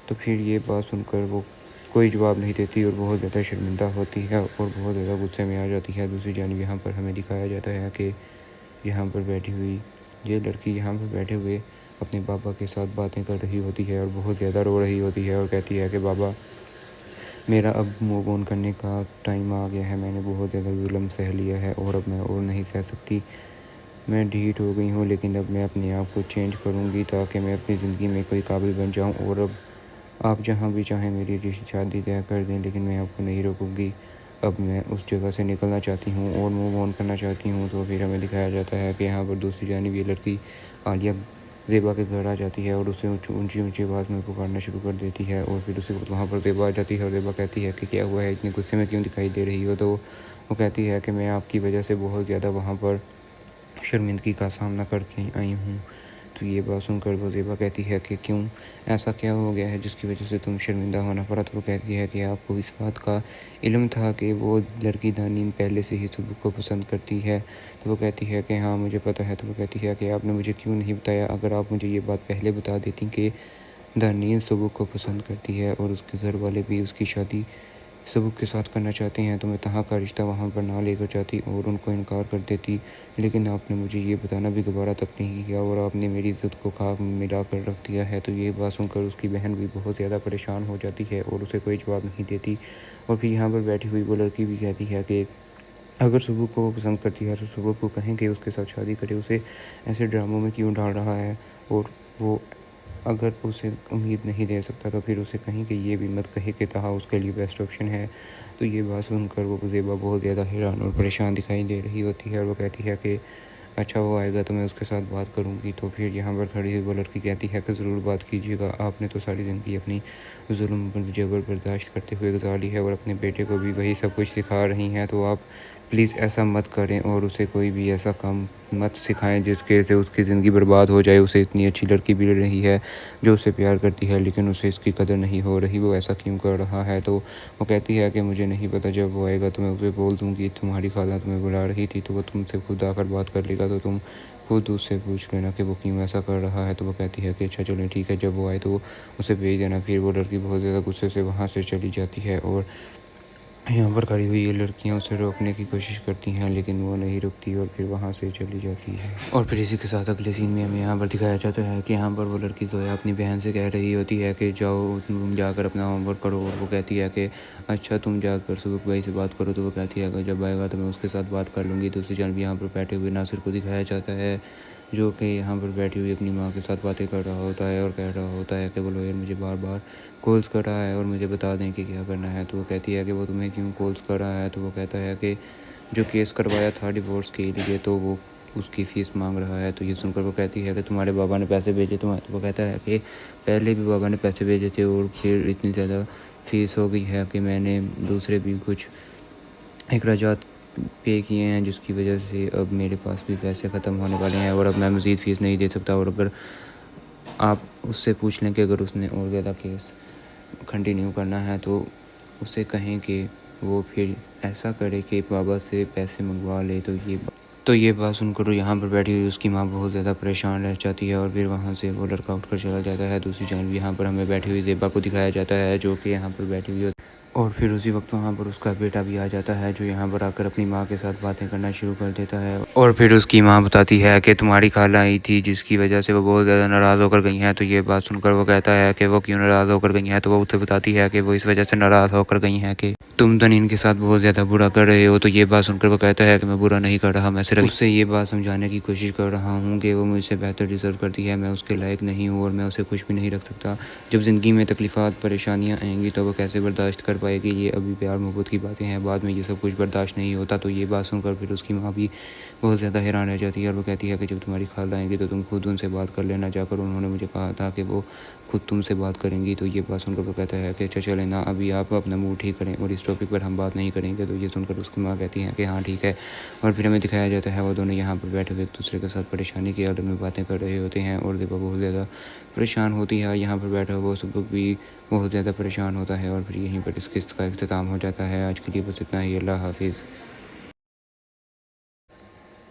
तो फिर ये बात सुनकर वो कोई जवाब नहीं देती और बहुत ज़्यादा शर्मिंदा होती है और बहुत ज़्यादा गुस्से में आ जाती है। दूसरी जानिब यहाँ पर हमें दिखाया जाता है कि यहाँ पर बैठी हुई ये लड़की यहाँ पर बैठे हुए अपने पापा के साथ बातें कर रही होती है और बहुत ज़्यादा रो रही होती है और कहती है कि बाबा, मेरा अब मूव ऑन करने का टाइम आ गया है, मैंने बहुत ज़्यादा जुल्म सह लिया है और अब मैं और नहीं सह सकती। मैं ढीठ हो गई हूँ, लेकिन अब मैं अपने आप को चेंज करूँगी ताकि मैं अपनी ज़िंदगी में कोई काबिल बन जाऊँ। और अब आप जहाँ भी चाहें मेरी शादी तय कर दें, लेकिन मैं आपको नहीं रोकूँगी। अब मैं उस जगह से निकलना चाहती हूँ और मूव ऑन करना चाहती हूँ। तो फिर हमें दिखाया जाता है कि यहाँ पर दूसरी जानिब ये लड़की आलिया ज़ेबा के घर आ जाती है और उसे ऊंची ऊंची आवाज़ में पुकारना शुरू कर देती है। और फिर उसे वहाँ पर ज़ेबा आ जाती है और ज़ेबा कहती है कि क्या हुआ है, इतने गुस्से में क्यों दिखाई दे रही हो। तो वो कहती है कि मैं आपकी वजह से बहुत ज़्यादा वहाँ पर शर्मिंदगी का सामना करके आई हूँ। तो ये बात सुनकर वो ज़ेबा कहती है कि क्यों, ऐसा क्या हो गया है जिसकी वजह से तुम शर्मिंदा होना पड़ा। तो वो कहती है कि आपको इस बात का इल्म था कि वो लड़की दानीन पहले से ही सबूक को पसंद करती है। तो वो कहती है कि हाँ मुझे पता है। तो वो कहती है कि आपने मुझे क्यों नहीं बताया, अगर आप मुझे ये बात पहले बता देती कि दानीन सबूक को पसंद करती है और उसके घर वाले भी उसकी शादी सबूक के साथ करना चाहते हैं, तो मैं तहाँ का रिश्ता वहाँ पर ना लेकर जाती और उनको इनकार कर देती। लेकिन आपने मुझे ये बताना भी दोबारा तक नहीं किया और आपने मेरी इज़्ज़त को खाक में मिला कर रख दिया है। तो ये बात सुनकर उसकी बहन भी बहुत ज़्यादा परेशान हो जाती है और उसे कोई जवाब नहीं देती। और फिर यहाँ पर बैठी हुई वो लड़की भी कहती है कि अगर सबूक को वो पसंद करती है तो सबूक को कहें कि उसके साथ शादी करे, उसे ऐसे ड्रामों में क्यों डाल रहा है। और वो अगर उसे उम्मीद नहीं दे सकता तो फिर उसे कहीं कि ये भी मत कहे कि ताहा उसके लिए बेस्ट ऑप्शन है। तो ये बात सुनकर वो ज़ेबा बहुत ज़्यादा हैरान और परेशान दिखाई दे रही होती है और वो कहती है कि अच्छा वो आएगा तो मैं उसके साथ बात करूँगी। तो फिर यहाँ पर खड़ी हुई वो लड़की कहती है कि ज़रूर बात कीजिएगा, आपने तो सारी ज़िंदगी अपनी जुल्म जबर बर्दाश्त करते हुए गुजार ली है और अपने बेटे को भी वही सब कुछ सिखा रही हैं, तो आप प्लीज़ ऐसा मत करें और उसे कोई भी ऐसा काम मत सिखाएं जिसके से उसकी ज़िंदगी बर्बाद हो जाए। उसे इतनी अच्छी लड़की मिल रही है जो उसे प्यार करती है, लेकिन उसे इसकी कदर नहीं हो रही। वो ऐसा क्यों कर रहा है? तो वो कहती है कि मुझे नहीं पता, जब वो आएगा तो मैं उसे बोल दूँगी तुम्हारी खाला तुम्हें बुला रही थी, तो वो तुमसे खुद आकर बात कर लेगा, तो तुम खुद उससे पूछ लेना कि वो क्यों ऐसा कर रहा है। तो वो कहती है कि अच्छा चलो ठीक है, जब वो आए तो उसे भेज देना। फिर वो लड़की बहुत ज़्यादा गुस्से से वहाँ से चली जाती है और यहाँ पर खड़ी हुई ये लड़कियाँ उसे रोकने की कोशिश करती हैं, लेकिन वो नहीं रुकती और फिर वहाँ से चली जाती है। और फिर इसी के साथ अगले सीन में हमें यहाँ पर दिखाया जाता है कि यहाँ पर वो लड़की तो अपनी बहन से कह रही होती है कि जाओ तुम जाकर अपना होमवर्क करो, और वो कहती है कि अच्छा तुम जाकर सुबह भाई से बात करो। तो वो कहती है कि जब आएगा तो मैं उसके साथ बात कर लूँगी। दूसरी जानब यहाँ पर बैठे हुए नासिर को दिखाया जाता है, जो कि यहाँ पर बैठी हुई अपनी माँ के साथ बातें कर रहा होता है और कह रहा होता है कि वो लॉयर मुझे बार बार कॉल्स कर रहा है और मुझे बता दें कि क्या करना है। तो वो कहती है कि वो तुम्हें क्यों कॉल्स कर रहा है? तो वो कहता है कि जो केस करवाया था डिवोर्स के लिए, तो वो उसकी फ़ीस मांग रहा है। तो ये सुनकर वो कहती है कि तुम्हारे बाबा ने पैसे भेजे तुम्हें? तो वो कहता है कि पहले भी बाबा ने पैसे भेजे थे और फिर इतनी ज़्यादा फ़ीस हो गई है कि मैंने दूसरे भी कुछ अखराजात पे किए हैं, जिसकी वजह से अब मेरे पास भी पैसे ख़त्म होने वाले हैं और अब मैं मज़ीद फ़ीस नहीं दे सकता। और अगर आप उससे पूछ लें कि अगर उसने और ज़्यादा केस कंटिन्यू करना है तो उसे कहें कि वो फिर ऐसा करे कि बाबा से पैसे मंगवा ले। तो ये बात सुनकर यहाँ पर बैठी हुई उसकी माँ बहुत ज़्यादा परेशान रह जाती है और फिर वहाँ से वो लड़का उठकर चला जाता है। दूसरी जानब यहाँ पर हमें बैठी हुई ज़ेबा को दिखाया जाता है, जो कि यहाँ पर बैठी हुई और फिर उसी वक्त वहाँ पर उसका बेटा भी आ जाता है, जो यहाँ पर आकर अपनी माँ के साथ बातें करना शुरू कर देता है। और फिर उसकी माँ बताती है कि तुम्हारी खाला आई थी जिसकी वजह से वो बहुत ज़्यादा नाराज़ होकर गई हैं। तो ये बात सुनकर वो कहता है कि वो क्यों नाराज़ होकर गई हैं? तो वो उसे बताती है कि वो इस वजह से नाराज़ होकर गई हैं कि तुम तनीन के साथ बहुत ज़्यादा बुरा कर रहे हो। तो ये बात सुनकर वो कहता है कि मैं बुरा नहीं कर रहा, मैं सिर्फ उससे ये बात समझाने की कोशिश कर रहा हूँ कि वो मुझसे बेहतर डिज़र्व करती है, मैं उसके लायक नहीं हूँ और मैं उसे कुछ भी नहीं रख सकता। जब ज़िंदगी में तकलीफ़ात परेशानियाँ आएंगी तो वो कैसे बर्दाश्त कर पाएगी? ये अभी प्यार मोहब्बत की बातें हैं, बाद में ये सब कुछ बर्दाश्त नहीं होता। तो ये बात सुनकर फिर उसकी माँ भी बहुत ज़्यादा हैरान रह जाती है और वो कहती है कि जब तुम्हारी खाला आएंगी तो तुम खुद उनसे बात कर लेना जाकर, उन्होंने मुझे कहा था कि वो खुद तुमसे बात करेंगी। तो ये बात सुनकर वो कहता है कि अच्छा चले ना, अभी आप अपना मूड ठीक करें और इस टॉपिक पर हम बात नहीं करेंगे। तो ये सुनकर उसकी माँ कहती है कि हाँ ठीक है। और फिर हमें दिखाया जाता है वो दोनों यहाँ पर बैठे हुए एक दूसरे के साथ परेशानी की हालत में बातें कर रहे होते हैं और दीपा बहुत ज़्यादा परेशान होती है। यहाँ पर बैठा हुआ सब लोग भी बहुत ज़्यादा परेशान होता है और फिर यहीं पर इस किस्त का अख्ताम हो जाता है। आज के लिए बस इतना ही। अल्लाह हाफिज़।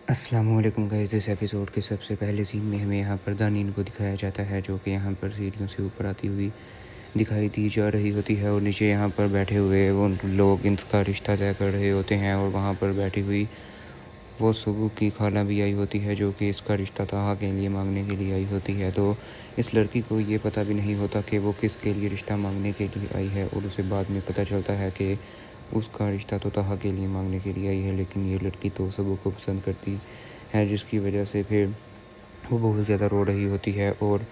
अस्सलामु अलैकुम गाइस। इस एपिसोड के सबसे पहले सीन में हमें यहाँ पर दानीन को दिखाया जाता है, जो कि यहाँ पर सीढ़ियों से ऊपर आती हुई दिखाई दी जा रही होती है और नीचे यहाँ पर बैठे हुए वो लोग इनका रिश्ता तय कर रहे होते हैं। और वहाँ पर बैठी हुई वो सुबह की खाला भी आई होती है, जो कि इसका रिश्ता ताहा के लिए मांगने के लिए आई होती है। तो इस लड़की को ये पता भी नहीं होता कि वो किसके लिए रिश्ता मांगने के लिए आई है और उसे बाद में पता चलता है कि उसका रिश्ता तो ताहा के लिए मांगने के लिए आई है, लेकिन ये लड़की तो सबू को पसंद करती है, जिसकी वजह से फिर वो बहुत ज़्यादा रो रही होती है और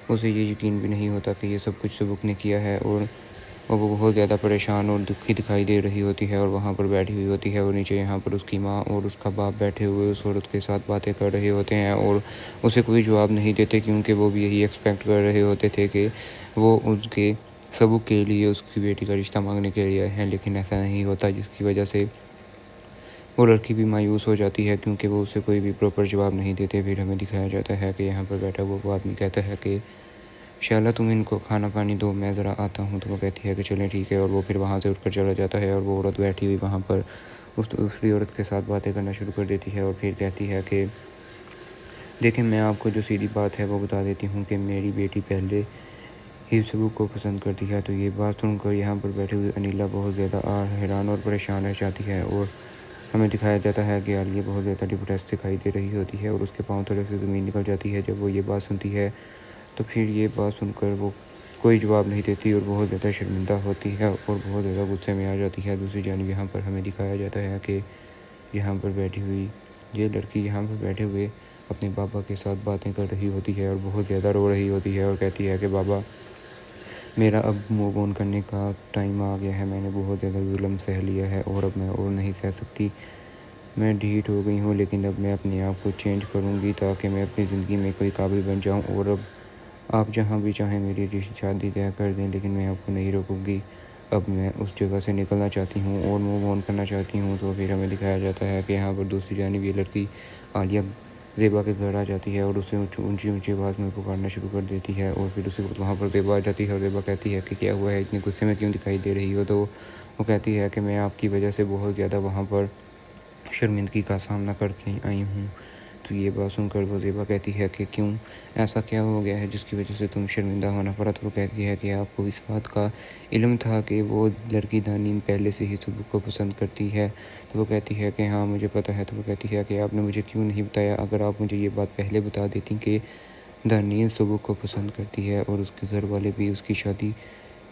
उसे ये यकीन भी नहीं होता कि ये सब कुछ सबूक ने किया है। और वो बहुत ज़्यादा परेशान और दुखी दिखाई दे रही होती है और वहाँ पर बैठी हुई होती है और नीचे यहाँ पर उसकी माँ और उसका बाप बैठे हुए उस औरत के साथ बातें कर रहे होते हैं और उसे कोई जवाब नहीं देते, क्योंकि वो भी यही एक्सपेक्ट कर रहे होते थे कि वो उसके सबूक के लिए उसकी बेटी का रिश्ता मांगने के लिए आए हैं, लेकिन ऐसा नहीं होता, जिसकी वजह से वो लड़की भी मायूस हो जाती है क्योंकि वो उसे कोई भी प्रॉपर जवाब नहीं देते। फिर हमें दिखाया जाता है कि यहाँ पर बैठा हुआ वो आदमी कहता है कि शाला तुम इनको खाना पानी दो, मैं ज़रा आता हूँ। तो वो कहती है कि चलें ठीक है और वो फिर वहाँ से उठकर चला जाता है और वो औरत बैठी हुई वहाँ पर उस दूसरी औरत के साथ बातें करना शुरू कर देती है और फिर कहती है कि देखें, मैं आपको जो सीधी बात है वो बता देती हूँ कि मेरी बेटी पहले ही सबूक को पसंद करती है। तो ये बात सुनकर यहाँ पर बैठी हुई अनिला बहुत ज़्यादा हैरान और परेशान रह जाती है और हमें दिखाया जाता है कि आलिया बहुत ज़्यादा डिप्रेस दिखाई दे रही होती है और उसके पाँव थोड़े से ज़मीन निकल जाती है जब वो ये बात सुनती है। तो फिर ये बात सुनकर वो कोई जवाब नहीं देती और बहुत ज़्यादा शर्मिंदा होती है और बहुत ज़्यादा गुस्से में आ जाती है। दूसरी जानिब यहाँ पर हमें दिखाया जाता है कि यहाँ पर बैठी हुई ये लड़की यहाँ पर बैठे हुए अपने पापा के साथ बातें कर रही होती है और बहुत ज़्यादा रो रही होती है और कहती है कि बाबा, मेरा अब मूव ऑन करने का टाइम आ गया है, मैंने बहुत ज़्यादा जुल्म सह लिया है और अब मैं और नहीं सह सकती, मैं ढीठ हो गई हूँ, लेकिन अब मैं अपने आप को चेंज करूँगी ताकि मैं अपनी ज़िंदगी में कोई काबिल बन जाऊँ और अब आप जहाँ भी चाहें मेरी शादी तय कर दें, लेकिन मैं आपको नहीं रोकूँगी। अब मैं उस जगह से निकलना चाहती हूँ और मूव ऑन करना चाहती हूँ। तो फिर हमें दिखाया जाता है कि यहाँ पर दूसरी जानिब ये लड़की आलिया ज़ेबा के घर आ जाती है और उसे ऊंची ऊंची आवाज़ में पुकारना शुरू कर देती है। और फिर उसी वक्त वहाँ पर ज़ेबा आ जाती है और ज़ेबा कहती है कि क्या हुआ है, इतने गुस्से में क्यों दिखाई दे रही हो। तो वो कहती है कि मैं आपकी वजह से बहुत ज़्यादा वहाँ पर शर्मिंदगी का सामना करके आई हूँ। तो ये बात सुनकर वो ज़ेबा कहती है कि क्यों, ऐसा क्या हो गया है जिसकी वजह से तुम शर्मिंदा होना पड़ा। तो वो कहती है कि आपको इस बात का इल्म था कि वो लड़की दानीन पहले से ही सुबुक को पसंद करती है। तो वो कहती है कि हाँ मुझे पता है। तो वो कहती है कि आपने मुझे क्यों नहीं बताया, अगर आप मुझे ये बात पहले बता देती कि दानीन सुबुक को पसंद करती है और उसके घर वाले भी उसकी शादी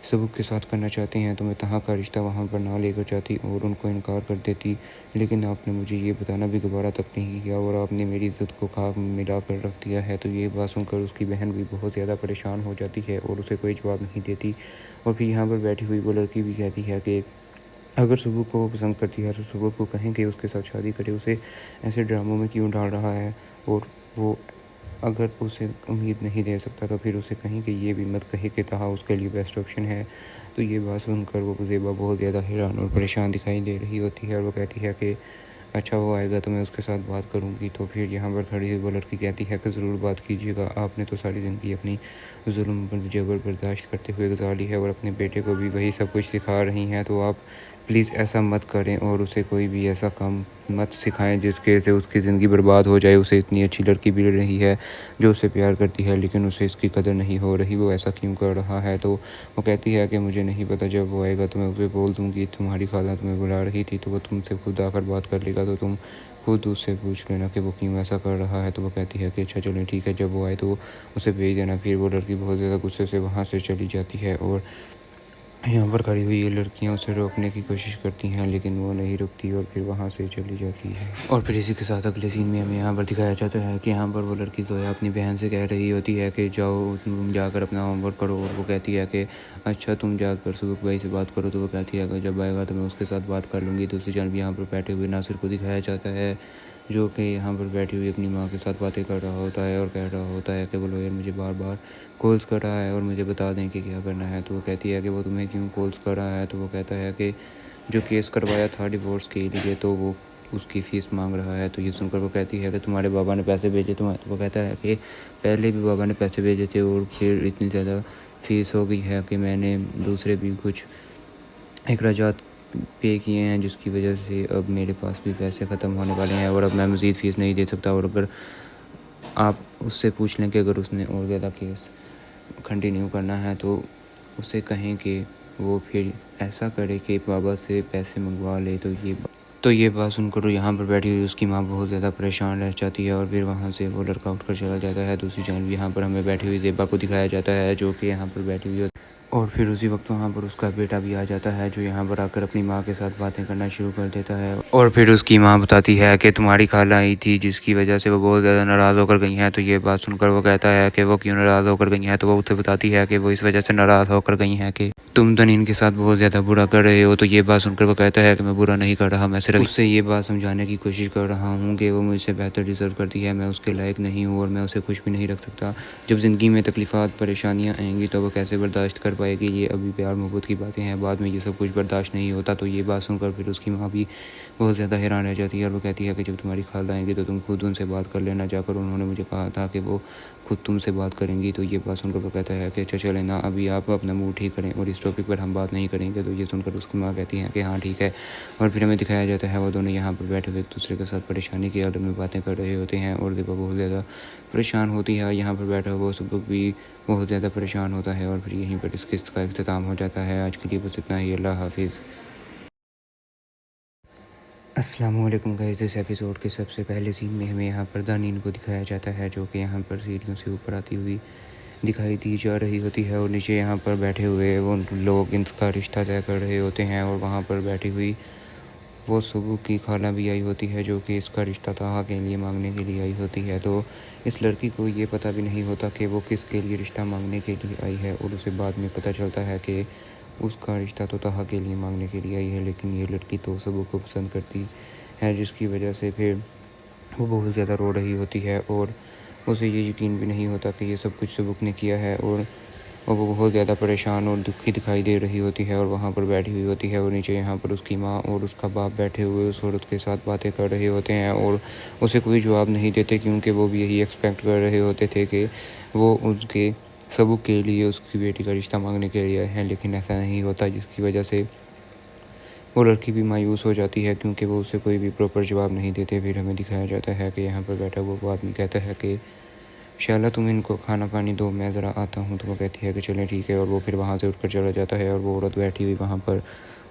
सबूक के साथ करना चाहते हैं, तो मैं तहाँ का रिश्ता वहाँ पर ना लेकर जाती और उनको इनकार कर देती। लेकिन आपने मुझे ये बताना भी दोबारा तक नहीं किया और आपने मेरी इज्जत को खाक में मिला कर रख दिया है। तो ये बात सुनकर उसकी बहन भी बहुत ज़्यादा परेशान हो जाती है और उसे कोई जवाब नहीं देती। और फिर यहाँ पर बैठी हुई वो लड़की भी कहती है कि अगर सुबुक को वो पसंद करती है तो सुबुक को कहें कि उसके साथ शादी करे, उसे ऐसे ड्रामों में क्यों डाल रहा है। और वो अगर उसे उम्मीद नहीं दे सकता तो फिर उसे कहीं कि ये भी मत कहे कि तहा उसके लिए बेस्ट ऑप्शन है। तो ये बात सुनकर वो ज़ेबा बहुत ज़्यादा हैरान और परेशान दिखाई दे रही होती है और वो कहती है कि अच्छा वो आएगा तो मैं उसके साथ बात करूँगी। तो फिर यहाँ पर खड़ी हुई वो लड़की कहती है कि ज़रूर बात कीजिएगा, आपने तो सारी ज़िंदगी अपनी जुल्म जबर बर्दाश्त करते हुए गुजार ली है और अपने बेटे को भी वही सब कुछ सिखा रही हैं। तो आप प्लीज़ ऐसा मत करें और उसे कोई भी ऐसा काम मत सिखाएं जिसके से उसकी ज़िंदगी बर्बाद हो जाए। उसे इतनी अच्छी लड़की मिल रही है जो उसे प्यार करती है, लेकिन उसे इसकी कदर नहीं हो रही, वो ऐसा क्यों कर रहा है। तो वो कहती है कि मुझे नहीं पता, जब वो आएगा तो मैं उसे बोल दूँगी तुम्हारी खाला तुम्हें बुला रही थी, तो वो तुमसे खुद आकर बात कर लेगा, तो तुम खुद उससे पूछ लेना कि वो क्यों ऐसा कर रहा है। तो वो कहती है कि अच्छा चलो ठीक है, जब वो आए तो उसे भेज देना। फिर वो लड़की बहुत ज़्यादा गुस्से से वहाँ से चली जाती है और यहाँ पर खड़ी हुई ये लड़कियाँ उसे रोकने की कोशिश करती हैं, लेकिन वो नहीं रुकती और फिर वहाँ से चली जाती है। और फिर इसी के साथ अगले सीन में हमें यहाँ पर दिखाया जाता है कि यहाँ पर वो लड़की जो है अपनी बहन से कह रही होती है कि जाओ तुम जाकर अपना होमवर्क करो। और वो कहती है कि अच्छा तुम जाकर सुबह भाई से बात करो। तो वो कहती है कि जब आएगा तो मैं उसके साथ बात कर लूँगी। दूसरी जानब यहाँ पर बैठे हुए नासिर को दिखाया जाता है जो कि यहाँ पर बैठी हुई अपनी माँ के साथ बातें कर रहा होता है और कह रहा होता है कि वो लॉयर मुझे बार बार कॉल्स कर रहा है और मुझे बता दें कि क्या करना है। तो वो कहती है कि वो तुम्हें क्यों कॉल्स कर रहा है। तो वो कहता है कि जो केस करवाया था डिवोर्स के लिए तो वो उसकी फ़ीस मांग रहा है। तो ये सुनकर वो कहती है कि तुम्हारे बाबा ने पैसे भेजे तुम्हें। तो वो कहता है कि पहले भी बाबा ने पैसे भेजे थे और फिर इतनी ज़्यादा फ़ीस हो गई है कि मैंने दूसरे भी कुछ अखराजात पे किए हैं, जिसकी वजह से अब मेरे पास भी पैसे ख़त्म होने वाले हैं और अब मैं मज़ीद फ़ीस नहीं दे सकता। और अगर आप उससे पूछ लें कि अगर उसने और ज़्यादा केस कंटिन्यू करना है तो उसे कहें कि वो फिर ऐसा करे कि बाबा से पैसे मंगवा ले। तो ये बात सुनकर यहाँ पर बैठी हुई उसकी माँ बहुत ज़्यादा परेशान रह जाती है और फिर वहाँ से वो लड़का उठकर चला जाता है। दूसरी जानब यहाँ पर हमें बैठी हुई ज़ेबा को दिखाया जाता है जो कि यहाँ पर बैठी हुई और फिर उसी वक्त वहाँ पर उसका बेटा भी आ जाता है जो यहाँ पर आकर अपनी माँ के साथ बातें करना शुरू कर देता है। और फिर उसकी माँ बताती है कि तुम्हारी खाला आई थी जिसकी वजह से वो बहुत ज़्यादा नाराज़ होकर गई हैं। तो ये बात सुनकर वो कहता है कि वो क्यों नाराज़ होकर गई हैं। तो वो उसे बताती है कि वो इस वजह से नाराज़ होकर गई हैं कि तुम तनीन के साथ बहुत ज़्यादा बुरा कर रहे हो। तो ये बात सुनकर वो कहता है कि मैं बुरा नहीं कर रहा, मैं सिर्फ उससे ये बात समझाने की कोशिश कर रहा हूँ कि वो मुझसे बेहतर डिज़र्व करती है, मैं उसके लायक नहीं हूँ और मैं उसे खुश भी नहीं रख सकता। जब ज़िंदगी में तकलीफ़ात परेशानियाँ आएंगी तो वो कैसे बर्दाश्त कर पाएगी। ये अभी प्यार मोहब्बत की बातें हैं, बाद में ये सब कुछ बर्दाश्त नहीं होता। तो ये बात सुनकर फिर उसकी माँ भी बहुत ज़्यादा हैरान रह जाती है और वो कहती है कि जब तुम्हारी खाला आएंगी तो तुम खुद उनसे बात कर लेना जाकर, उन्होंने मुझे कहा था कि वो खुद तुमसे बात करेंगी। तो ये बात सुनकर वो कहता है कि अच्छा चले ना, अभी आप अपना मूड ठीक करें और इस टॉपिक पर हम बात नहीं करेंगे। तो ये सुनकर उसकी माँ कहती है कि हाँ ठीक है। और फिर हमें दिखाया जाता है वो दोनों यहाँ पर बैठे हुए एक दूसरे के साथ परेशानी की हालत में बातें कर रहे होते हैं और देखो बहुत ज़्यादा परेशान होती है। यहाँ पर बैठा हुआ सब लोग भी बहुत ज़्यादा परेशान होता है और फिर यहीं पर इस किस्त का अख्ताम हो जाता है। आज के लिए बस इतना ही, अल्लाह हाफिज़। अस्सलामु अलैकुम गाइस। इस एपिसोड के सबसे पहले सीन में हमें यहाँ पर दानीन को दिखाया जाता है जो कि यहाँ पर सीढ़ियों से ऊपर आती हुई दिखाई दी जा रही होती है और नीचे यहाँ पर बैठे हुए वो लोग इनका रिश्ता तय कर रहे होते हैं। और वहाँ पर बैठी हुई वो सुबह की खाला भी आई होती है जो कि इसका रिश्ता तहा के लिए मांगने के लिए आई होती है। तो इस लड़की को ये पता भी नहीं होता कि वो किसके लिए रिश्ता मांगने के लिए आई है और उसे बाद में पता चलता है कि उसका रिश्ता तो तहा के लिए मांगने के लिए आई है, लेकिन ये लड़की तो सबों को पसंद करती है, जिसकी वजह से फिर वो बहुत ज़्यादा रो रही होती है और उसे ये यकीन भी नहीं होता कि ये सब कुछ सबुक ने किया है। और और वो बहुत ज़्यादा परेशान और दुखी दिखाई दे रही होती है और वहाँ पर बैठी हुई होती है और नीचे यहाँ पर उसकी माँ और उसका बाप बैठे हुए उस औरत के साथ बातें कर रहे होते हैं और उसे कोई जवाब नहीं देते, क्योंकि वो भी यही एक्सपेक्ट कर रहे होते थे कि वो उसके सबूत के लिए उसकी बेटी का रिश्ता मांगने के लिए आए हैं, लेकिन ऐसा नहीं होता, जिसकी वजह से वो लड़की भी मायूस हो जाती है क्योंकि वो उसे कोई भी प्रॉपर जवाब नहीं देते। फिर हमें दिखाया जाता है कि यहाँ पर बैठा हुआ वो आदमी कहता है कि शाला तुम इनको खाना पानी दो, मैं ज़रा आता हूँ। तो वो कहती है कि चलें ठीक है, और वो फिर वहाँ से उठकर चला जाता है और वो औरत बैठी हुई वहाँ पर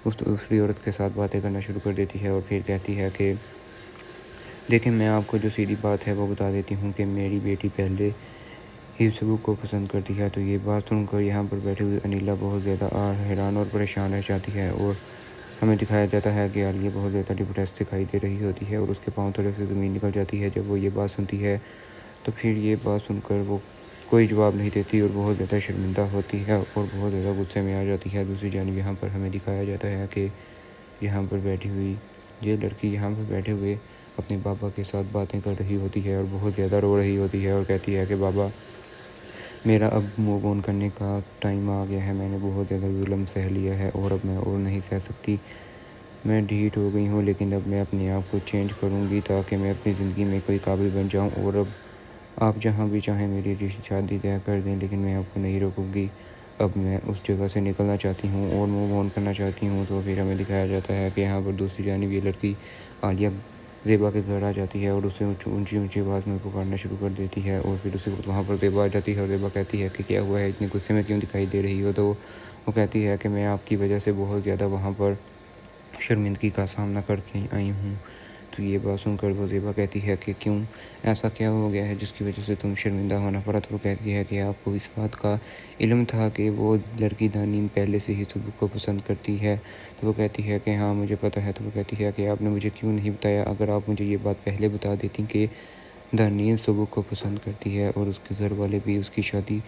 उस दूसरी औरत के साथ बातें करना शुरू कर देती है और फिर कहती है कि देखें, मैं आपको जो सीधी बात है वो बता देती हूँ कि मेरी बेटी पहले ही सबूत को पसंद करती है। तो ये बात सुनकर यहाँ पर बैठी हुई अनिला बहुत ज़्यादा हैरान और परेशान रह जाती है और हमें दिखाया जाता है कि आलिया बहुत ज़्यादा डिप्रेस दिखाई दे रही होती है और उसके पाँव थोड़े से ज़मीन निकल जाती है जब वो ये बात सुनती है। तो फिर ये बात सुनकर वो कोई जवाब नहीं देती और बहुत ज़्यादा शर्मिंदा होती है और बहुत ज़्यादा गुस्से में आ जाती है। दूसरी जानिब यहाँ पर हमें दिखाया जाता है कि यहाँ पर बैठी हुई ये लड़की यहाँ पर बैठे हुए अपने पापा के साथ बातें कर रही होती है और बहुत ज़्यादा रो रही होती है और कहती है कि बाबा, मेरा अब मूव ऑन करने का टाइम आ गया है, मैंने बहुत ज़्यादा जुल्म सह लिया है और अब मैं और नहीं सह सकती, मैं ढीठ हो गई हूँ, लेकिन अब मैं अपने आप को चेंज करूँगी ताकि मैं अपनी ज़िंदगी में कोई काबिल बन जाऊँ और अब आप जहाँ भी चाहें मेरी शादी तय कर दें, लेकिन मैं आपको नहीं रोकूँगी। अब मैं उस जगह से निकलना चाहती हूँ और मूव ऑन करना चाहती हूँ। तो फिर हमें दिखाया जाता है कि यहाँ पर दूसरी जानिब ये लड़की आलिया ज़ेबा के घर आ जाती है और उसे ऊंची ऊंची आवाज़ में पुकारना शुरू कर देती है और फिर उसे वहाँ पर ज़ेबा आ जाती है और ज़ेबा कहती है कि क्या हुआ है, इतने गुस्से में क्यों दिखाई दे रही हो। तो वो कहती है कि मैं आपकी वजह से बहुत ज़्यादा वहाँ पर शर्मिंदगी का सामना करके आई हूँ। तो ये बात सुनकर वो ज़ेबा कहती है कि क्यों, ऐसा क्या हो गया है जिसकी वजह से तुम शर्मिंदा होना पड़ा। तो वो कहती है कि आपको इस बात का इल्म था कि वो लड़की दानीन पहले से ही सबूत को पसंद करती है। तो वो कहती है कि हाँ मुझे पता है। तो वो कहती है कि आपने मुझे क्यों नहीं बताया, अगर आप मुझे ये बात पहले बता देती कि दानीन सबूत को पसंद करती है और उसके घर वाले भी उसकी शादी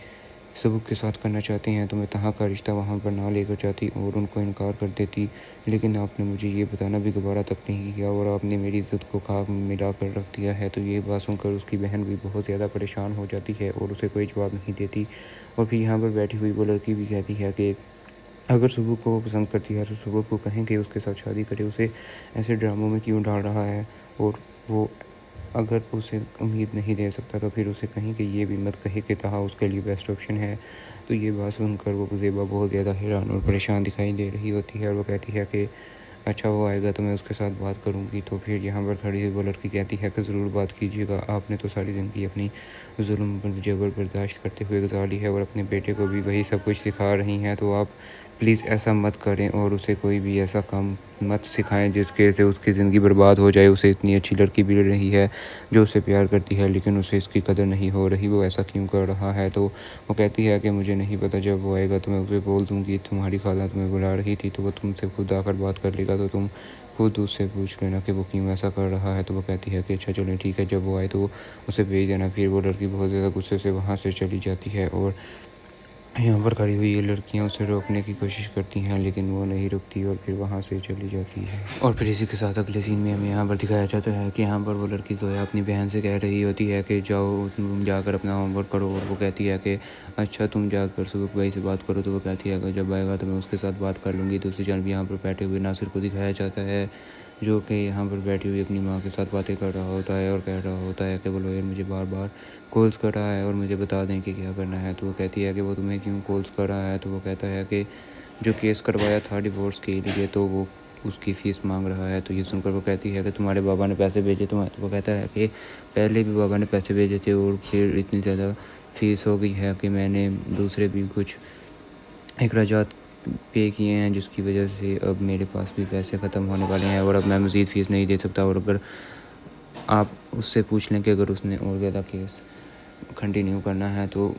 सबूत के साथ करना चाहते हैं, तो मैं तहाँ का रिश्ता वहाँ पर ना लेकर जाती और उनको इनकार कर देती, लेकिन आपने मुझे ये बताना भी दोबारा तक नहीं किया और आपने मेरी इज्जत को खाक में मिला कर रख दिया है। तो ये बात सुनकर उसकी बहन भी बहुत ज़्यादा परेशान हो जाती है और उसे कोई जवाब नहीं देती। और फिर यहाँ पर बैठी हुई वो लड़की भी कहती है कि अगर सबूत को वो पसंद करती है तो सबूत को कहें कि उसके साथ शादी करे, उसे ऐसे ड्रामों में क्यों डाल रहा है। और वो अगर उसे उम्मीद नहीं दे सकता तो फिर उसे कहीं कि ये भी मत कहे कि तहा उसके लिए बेस्ट ऑप्शन है। तो ये बात सुनकर वो ज़ेबा बहुत ज़्यादा हैरान और परेशान दिखाई दे रही होती है और वो कहती है कि अच्छा वो आएगा तो मैं उसके साथ बात करूँगी। तो फिर यहाँ पर खड़ी हुई वो लड़की कहती है कि ज़रूर बात कीजिएगा, आपने तो सारी ज़िंदगी अपनी जुल्म जबर बर्दाश्त करते हुए गुजार ली है और अपने बेटे को भी वही सब कुछ सिखा रही हैं, तो आप प्लीज़ ऐसा मत करें और उसे कोई भी ऐसा काम मत सिखाएं जिसके से उसकी ज़िंदगी बर्बाद हो जाए। उसे इतनी अच्छी लड़की मिल रही है जो उसे प्यार करती है, लेकिन उसे इसकी कदर नहीं हो रही, वो ऐसा क्यों कर रहा है। तो वो कहती है कि मुझे नहीं पता, जब वो आएगा तो मैं उसे बोल दूँगी तुम्हारी खाला तुम्हें बुला रही थी, तो वो तुमसे खुद आकर बात कर लेगा, तो तुम खुद उससे पूछ लेना कि वो क्यों ऐसा कर रहा है। तो वो कहती है कि अच्छा चलें ठीक है, जब वो आए तो उसे भेज देना। फिर वो लड़की बहुत ज़्यादा गुस्से से वहाँ से चली जाती है और यहाँ पर खड़ी हुई ये लड़कियाँ उसे रोकने की कोशिश करती हैं, लेकिन वो नहीं रुकती और फिर वहाँ से चली जाती है। और फिर इसी के साथ अगले सीन में हमें यहाँ पर दिखाया जाता है कि यहाँ पर वो लड़की जो है अपनी बहन से कह रही होती है कि जाओ तुम जाकर अपना होमवर्क करो, और वो कहती है कि अच्छा तुम जाकर सुबह भाई से बात करो। तो वो कहती है कि जब आएगा तो मैं उसके साथ बात कर लूँगी। दूसरी जानब यहाँ पर बैठे हुए नासिर को दिखाया जाता है जो कि यहाँ पर बैठी हुई अपनी माँ के साथ बातें कर रहा होता है और कह रहा होता है कि वो लॉयर मुझे बार बार कॉल्स कर रहा है और मुझे बता दें कि क्या करना है। तो वो कहती है कि वो तुम्हें क्यों कॉल्स कर रहा है। तो वो कहता है कि जो केस करवाया था डिवोर्स के लिए तो वो उसकी फ़ीस मांग रहा है। तो ये सुनकर वो कहती है कि तुम्हारे बाबा ने पैसे भेजे तुम्हें। तो वो कहता है कि पहले भी बाबा ने पैसे भेजे थे और फिर इतनी ज़्यादा फ़ीस हो गई है कि मैंने दूसरे भी कुछ अखराजात पे किए हैं, जिसकी वजह से अब मेरे पास भी पैसे ख़त्म होने वाले हैं और अब मैं मज़ीद फ़ीस नहीं दे सकता। और अगर आप उससे पूछ लें कि अगर उसने और ज़्यादा केस कंटिन्यू करना है तो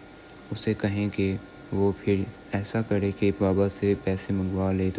उसे कहें कि वो फिर ऐसा करे कि बाबा से पैसे मंगवा ले।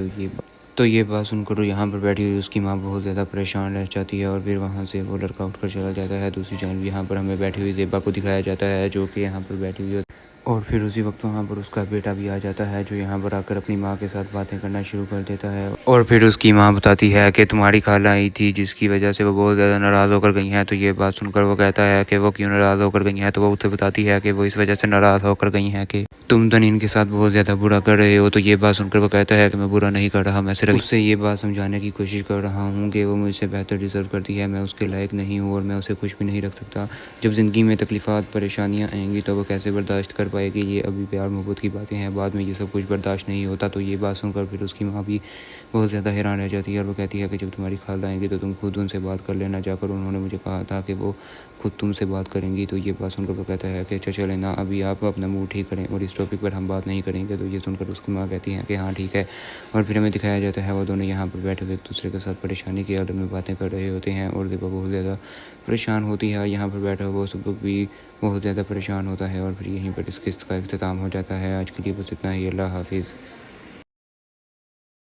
तो ये बात सुनकर यहाँ पर बैठी हुई उसकी माँ बहुत ज़्यादा परेशान रह जाती है और फिर वहाँ से वो लड़का उठकर चला जाता है। दूसरी जानब यहाँ पर हमें बैठी हुई ज़ेबा को दिखाया जाता है जो कि यहाँ पर बैठी हुई और फिर उसी वक्त वहाँ पर उसका बेटा भी आ जाता है, जो यहाँ पर आकर अपनी माँ के साथ बातें करना शुरू कर देता है। और फिर उसकी माँ बताती है कि तुम्हारी खाला आई थी जिसकी वजह से वो बहुत ज़्यादा नाराज़ होकर गई हैं। तो ये बात सुनकर वो कहता है कि वो क्यों नाराज़ होकर गई हैं। तो वो उसे बताती है कि वो इस वजह से नाराज़ होकर गई हैं कि तुम तनीन के साथ बहुत ज़्यादा बुरा कर रहे हो। तो ये बात सुनकर वो कहता है कि मैं बुरा नहीं कर रहा, मैं सिर्फ उससे ये बात समझाने की कोशिश कर रहा हूँ कि वो मुझसे बेहतर डिज़र्व करती है, मैं उसके लायक नहीं हूँ और मैं उसे खुश भी नहीं रख सकता। जब ज़िंदगी में तकलीफ़ात परेशानियाँ आएंगी तो वो कैसे बर्दाश्त कर पाएगी। ये अभी प्यार मोहब्बत की बातें हैं, बाद में ये सब कुछ बर्दाश्त नहीं होता। तो ये बात सुनकर फिर उसकी माँ भी बहुत ज़्यादा हैरान रह जाती है और वो कहती है कि जब तुम्हारी खाला आएंगी तो तुम खुद उनसे बात कर लेना जाकर, उन्होंने मुझे कहा था कि वो खुद तुमसे बात करेंगी। तो ये बात सुनकर वो कहता है कि अच्छा चले ना, अभी आप अपना मूड ठीक करें और इस टॉपिक पर हम बात नहीं करेंगे। तो ये सुनकर उसकी माँ कहती है कि हाँ ठीक है। और फिर हमें दिखाया जाता है वो दोनों यहाँ पर बैठे हुए एक दूसरे के साथ परेशानी की हालत में बातें कर रहे होते हैं और दीपा बहुत ज़्यादा परेशान होती है। यहाँ पर बैठा हुआ सब लोग भी बहुत ज़्यादा परेशान होता है। और फिर यहीं पर इस किस्त का इख्तिताम हो जाता है। आज के लिए बस इतना ही। अल्लाह हाफिज़।